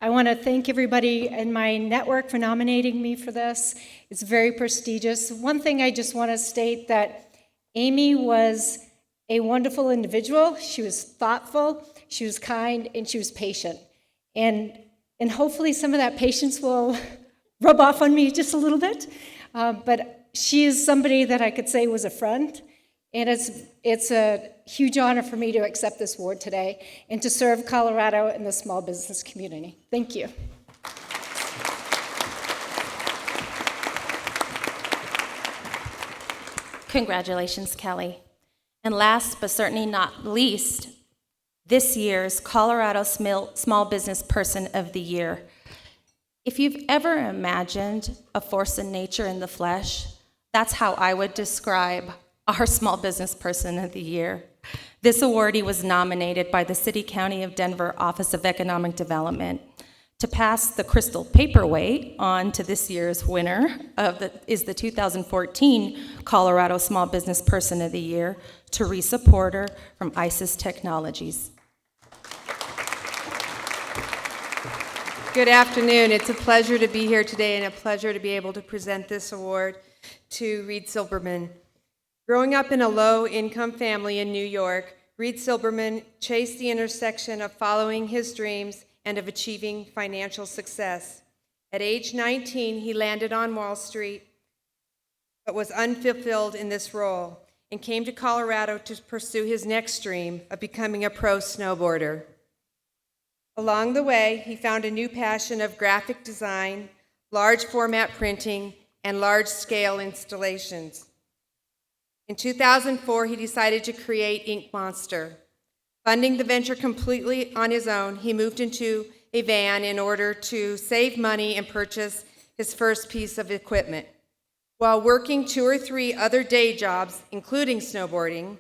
I want to thank everybody in my network for nominating me for this. It's very prestigious. One thing I just want to state that Amy was a wonderful individual. She was thoughtful, she was kind, and she was patient. And hopefully some of that patience will rub off on me just a little bit. But she is somebody that I could say was a friend. And it's a huge honor for me to accept this award today and to serve Colorado and the small business community. Thank you. Congratulations, Kelly. And last but certainly not least, this year's Colorado Small Business Person of the Year. If you've ever imagined a force in nature in the flesh, that's how I would describe our Small Business Person of the Year. This awardee was nominated by the City County of Denver Office of Economic Development. To pass the crystal paperweight on to this year's winner is the 2014 Colorado Small Business Person of the Year, Teresa Porter from ISIS Technologies. Good afternoon. It's a pleasure to be here today and a pleasure to be able to present this award to Reed Silberman. Growing up in a low-income family in New York, Reed Silberman chased the intersection of following his dreams and of achieving financial success. At age 19, he landed on Wall Street, but was unfulfilled in this role and came to Colorado to pursue his next dream of becoming a pro snowboarder. Along the way, he found a new passion of graphic design, large format printing, and large-scale installations. In 2004, he decided to create Ink Monster. Funding the venture completely on his own, he moved into a van in order to save money and purchase his first piece of equipment. While working 2 or 3 other day jobs, including snowboarding,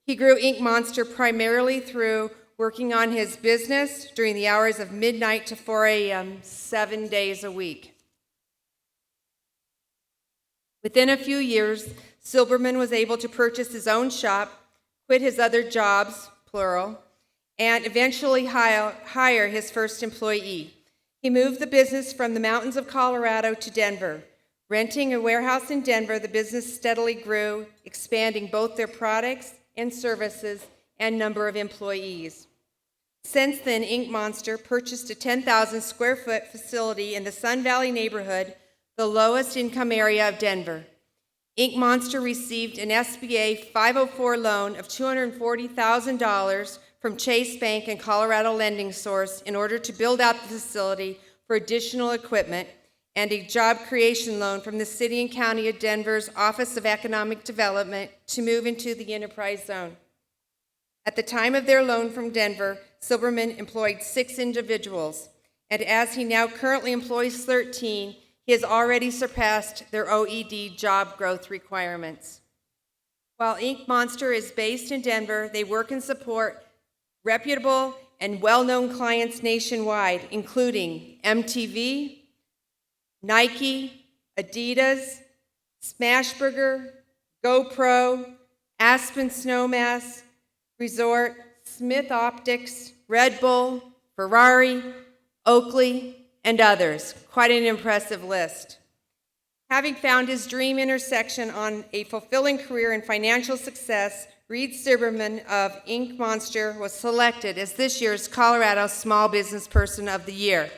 he grew Ink Monster primarily through working on his business during the hours of midnight to 4 a.m., 7 days a week. Within a few years, Silberman was able to purchase his own shop, quit his other jobs, plural, and eventually hire his first employee. He moved the business from the mountains of Colorado to Denver. Renting a warehouse in Denver, the business steadily grew, expanding both their products and services and number of employees. Since then, Ink Monster purchased a 10,000 square foot facility in the Sun Valley neighborhood, the lowest income area of Denver. Ink Monster received an SBA 504 loan of $240,000 from Chase Bank and Colorado Lending Source in order to build out the facility for additional equipment, and a job creation loan from the City and County of Denver's Office of Economic Development to move into the enterprise zone. At the time of their loan from Denver, Silberman employed 6 individuals, and as he now currently employs 13, he has already surpassed their OED job growth requirements. While Ink Monster is based in Denver, they work and support reputable and well-known clients nationwide, including MTV, Nike, Adidas, Smashburger, GoPro, Aspen Snowmass Resort, Smith Optics, Red Bull, Ferrari, Oakley, and others. Quite an impressive list. Having found his dream intersection on a fulfilling career in financial success, Reed Silberman of Ink Monster was selected as this year's Colorado Small Business Person of the Year,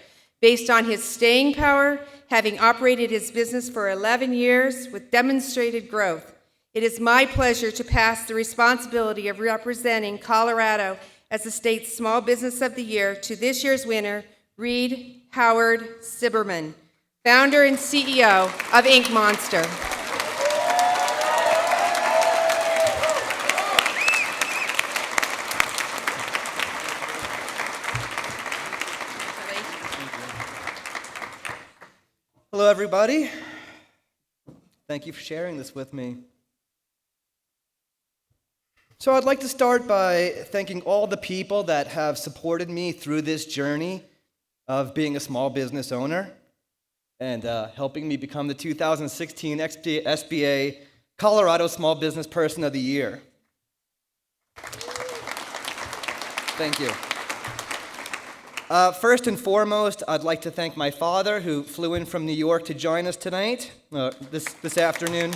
based on his staying power, having operated his business for 11 years with demonstrated growth. It is my pleasure to pass the responsibility of representing Colorado as the state's Small Business of the Year to this year's winner, Reed Howard Silberman, founder and CEO of Ink Monster. Hello, everybody. Thank you for sharing this with me. So I'd like to start by thanking all the people that have supported me through this journey of being a small business owner and helping me become the 2016 SBA Colorado Small Business Person of the Year. Thank you. First and foremost, I'd like to thank my father, who flew in from New York to join us tonight, this afternoon.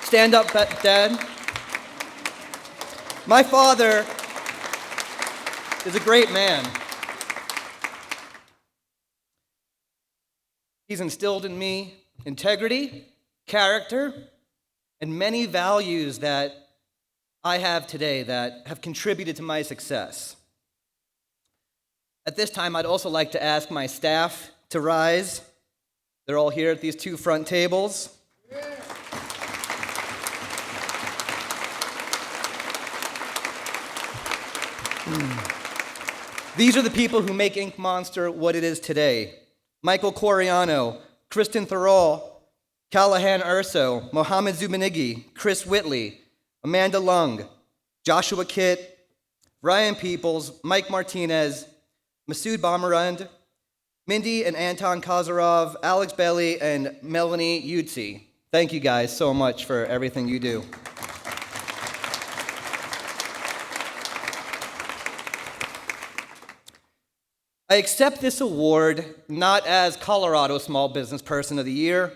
Stand up, Dad. My father is a great man. He's instilled in me integrity, character, and many values that I have today that have contributed to my success. At this time, I'd also like to ask my staff to rise. They're all here at these 2 front tables. These are the people who make Ink Monster what it is today. Michael Coriano, Kristen Thoral, Callahan Urso, Mohammed Zubanigi, Chris Whitley, Amanda Lung, Joshua Kitt, Ryan Peoples, Mike Martinez, Masood Bamarand, Mindy and Anton Kazarov, Alex Bailey, and Melanie Yutzi. Thank you guys so much for everything you do. I accept this award not as Colorado Small Business Person of the Year,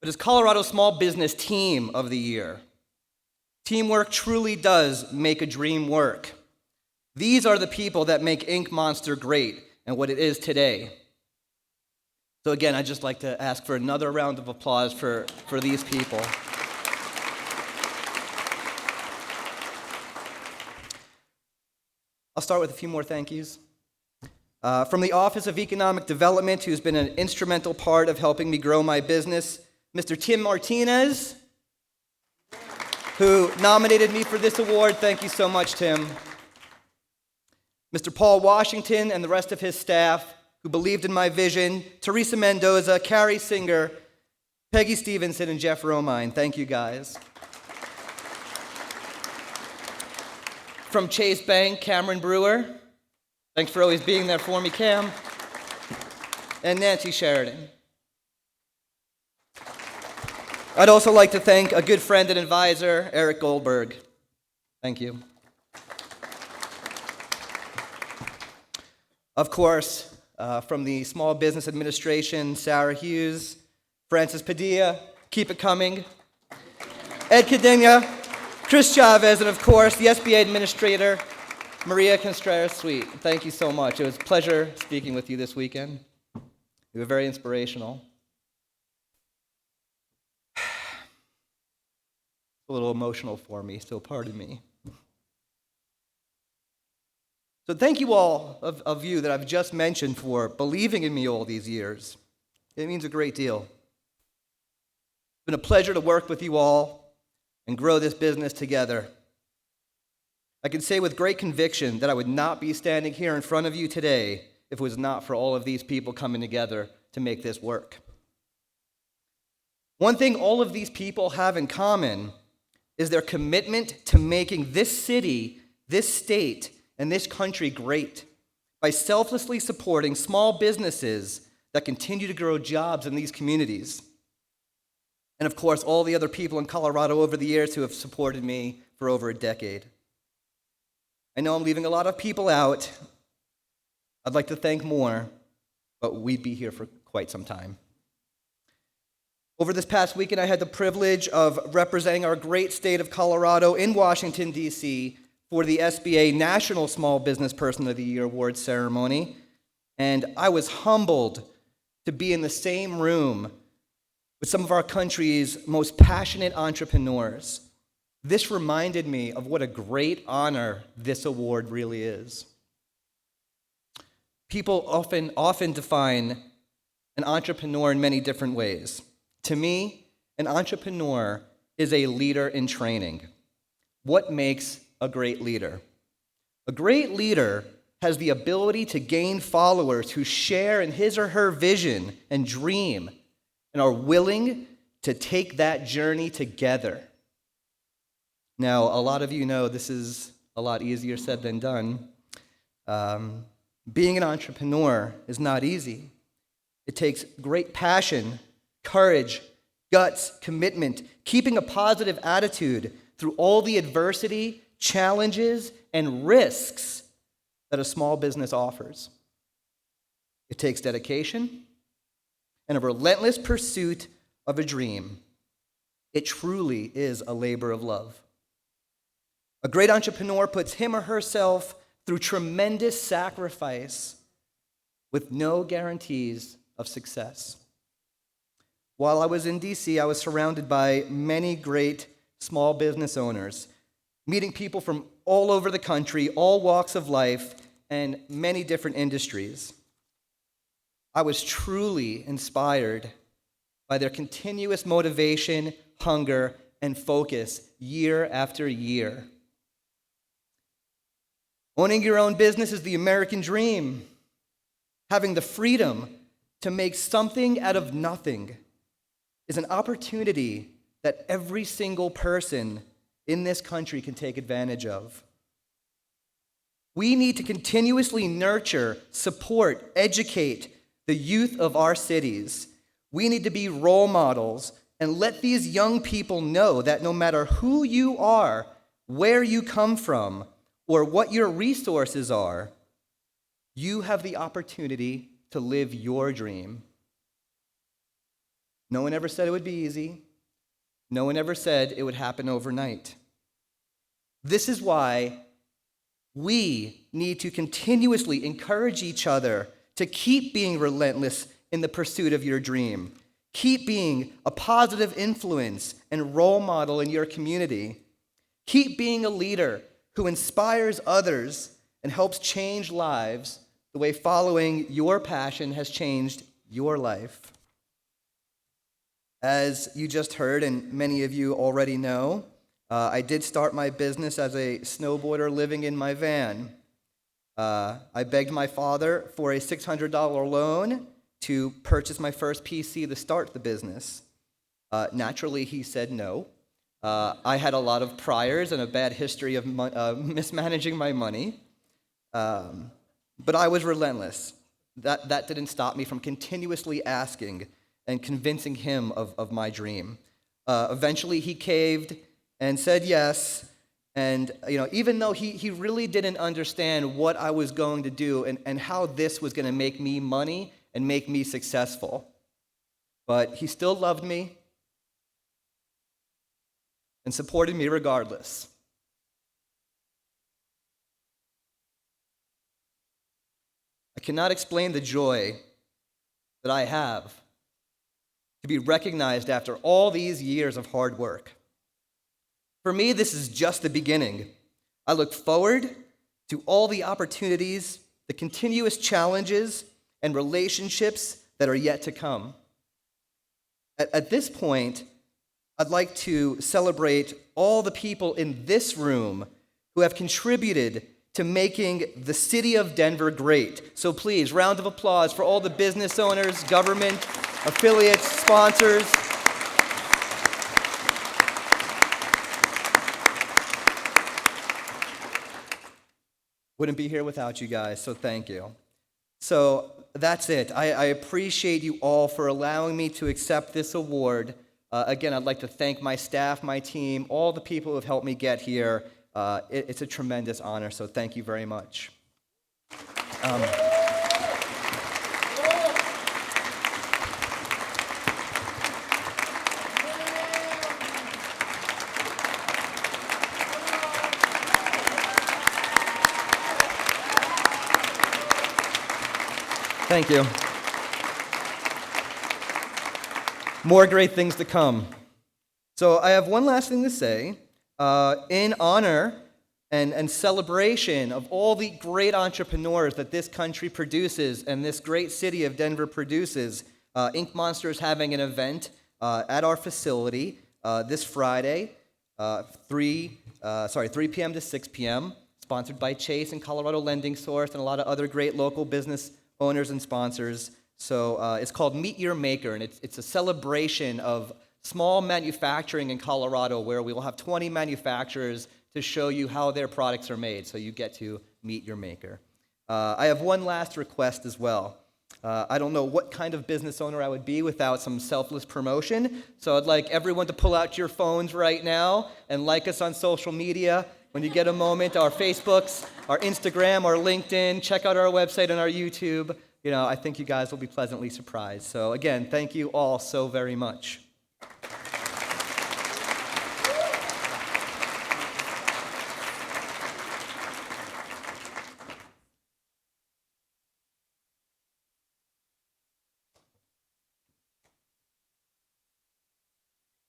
but as Colorado Small Business Team of the Year. Teamwork truly does make a dream work. These are the people that make Ink Monster great and what it is today. So again, I'd just like to ask for another round of applause for these people. I'll start with a few more thank yous. From the Office of Economic Development, who's been an instrumental part of helping me grow my business, Mr. Tim Martinez, who nominated me for this award. Thank you so much, Tim. Mr. Paul Washington and the rest of his staff, who believed in my vision, Teresa Mendoza, Carrie Singer, Peggy Stevenson, and Jeff Romine. Thank you, guys. From Chase Bank, Cameron Brewer. Thanks for always being there for me, Cam. And Nancy Sheridan. I'd also like to thank a good friend and advisor, Eric Goldberg. Thank you. Of course, from the Small Business Administration, Sarah Hughes, Francis Padilla, keep it coming, Ed Cadena, Chris Chavez, and of course, the SBA Administrator, Maria Contreras-Sweet. Thank you so much. It was a pleasure speaking with you this weekend. You were very inspirational. A little emotional for me, so pardon me. So thank you all of you that I've just mentioned for believing in me all these years. It means a great deal. It's been a pleasure to work with you all and grow this business together. I can say with great conviction that I would not be standing here in front of you today if it was not for all of these people coming together to make this work. One thing all of these people have in common is their commitment to making this city, this state, and this country great by selflessly supporting small businesses that continue to grow jobs in these communities. And of course, all the other people in Colorado over the years who have supported me for over a decade. I know I'm leaving a lot of people out. I'd like to thank more, but we'd be here for quite some time. Over this past weekend, I had the privilege of representing our great state of Colorado in Washington, D.C. for the SBA National Small Business Person of the Year Award ceremony, and I was humbled to be in the same room with some of our country's most passionate entrepreneurs. This reminded me of what a great honor this award really is. People often define an entrepreneur in many different ways. To me, an entrepreneur is a leader in training. What makes a great leader? A great leader has the ability to gain followers who share in his or her vision and dream and are willing to take that journey together. Now, a lot of you know this is a lot easier said than done. Being an entrepreneur is not easy. It takes great passion, courage, guts, commitment, keeping a positive attitude through all the adversity, challenges, and risks that a small business offers. It takes dedication and a relentless pursuit of a dream. It truly is a labor of love. A great entrepreneur puts him or herself through tremendous sacrifice with no guarantees of success. While I was in DC, I was surrounded by many great small business owners, meeting people from all over the country, all walks of life, and many different industries. I was truly inspired by their continuous motivation, hunger, and focus year after year. Owning your own business is the American dream. Having the freedom to make something out of nothing is an opportunity that every single person in this country can take advantage of. We need to continuously nurture, support, educate the youth of our cities. We need to be role models and let these young people know that no matter who you are, where you come from, or what your resources are, you have the opportunity to live your dream. No one ever said it would be easy. No one ever said it would happen overnight. This is why we need to continuously encourage each other to keep being relentless in the pursuit of your dream. Keep being a positive influence and role model in your community. Keep being a leader who inspires others and helps change lives the way following your passion has changed your life. As you just heard, and many of you already know, I did start my business as a snowboarder living in my van. I begged my father for a $600 loan to purchase my first PC to start the business. Naturally, he said no. I had a lot of priors and a bad history of mismanaging my money, but I was relentless. That didn't stop me from continuously asking and convincing him of my dream. Eventually, he caved and said yes, and even though he really didn't understand what I was going to do and how this was going to make me money and make me successful, but he still loved me and supported me regardless. I cannot explain the joy that I have to be recognized after all these years of hard work. For me, this is just the beginning. I look forward to all the opportunities, the continuous challenges, and relationships that are yet to come. At this point, I'd like to celebrate all the people in this room who have contributed to making the city of Denver great. So please, round of applause for all the business owners, government, affiliates, sponsors. Wouldn't be here without you guys, so thank you. So that's it. I appreciate you all for allowing me to accept this award. Again, I'd like to thank my staff, my team, all the people who have helped me get here. It's a tremendous honor, so thank you very much. Thank you. More great things to come. So I have one last thing to say. In honor and celebration of all the great entrepreneurs that this country produces and this great city of Denver produces, Ink Monster is having an event at our facility this Friday, 3 p.m. to 6 p.m., sponsored by Chase and Colorado Lending Source and a lot of other great local business owners and sponsors. So it's called Meet Your Maker, and it's a celebration of small manufacturing in Colorado, where we will have 20 manufacturers to show you how their products are made, so you get to meet your maker. I have one last request as well. I don't know what kind of business owner I would be without some selfless promotion, so I'd like everyone to pull out your phones right now and like us on social media when you get a moment, our Facebooks, our Instagram, our LinkedIn, check out our website and our YouTube. You know, I think you guys will be pleasantly surprised. So again, thank you all so very much.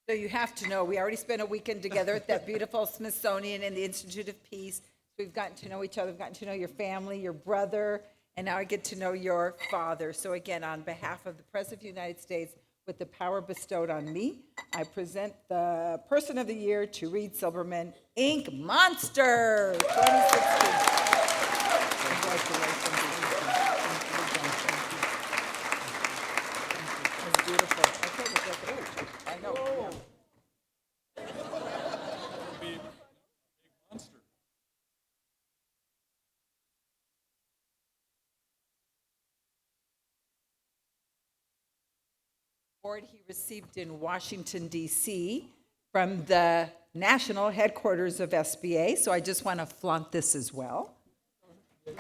So you have to know, we already spent a weekend together at that beautiful Smithsonian and the Institute of Peace. We've gotten to know each other, we've gotten to know your family, your brother, and now I get to know your father. So again, on behalf of the President of the United States, with the power bestowed on me, I present the Person of the Year to Reed Silberman, Ink Monster 2016. Congratulations. That's beautiful. Okay, we'll get through. I know. Yeah. Award he received in Washington, D.C. from the national headquarters of SBA. So I just want to flaunt this as well. And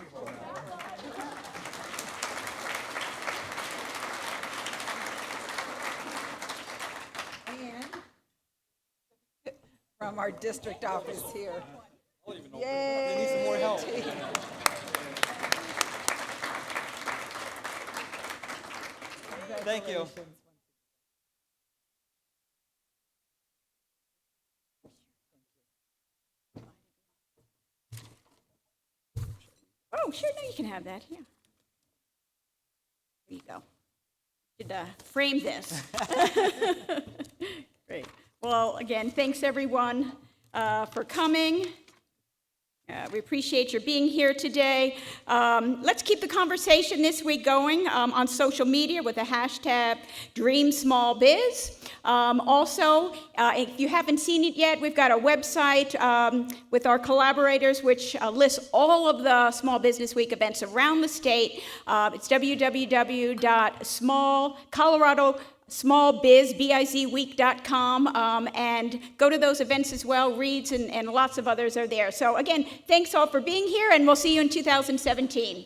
from our district office here. Yay! Need some more help. Thank you. Oh, sure, no, you can have that, yeah. There you go. Should frame this. Great. Well, again, thanks everyone for coming. We appreciate your being here today. Let's keep the conversation this week going on social media with the hashtag DreamSmallBiz. Also, if you haven't seen it yet, we've got a website with our collaborators which lists all of the Small Business Week events around the state. It's www.smallbizweek.com, and go to those events as well. Reads and lots of others are there. So again, thanks all for being here, and we'll see you in 2017.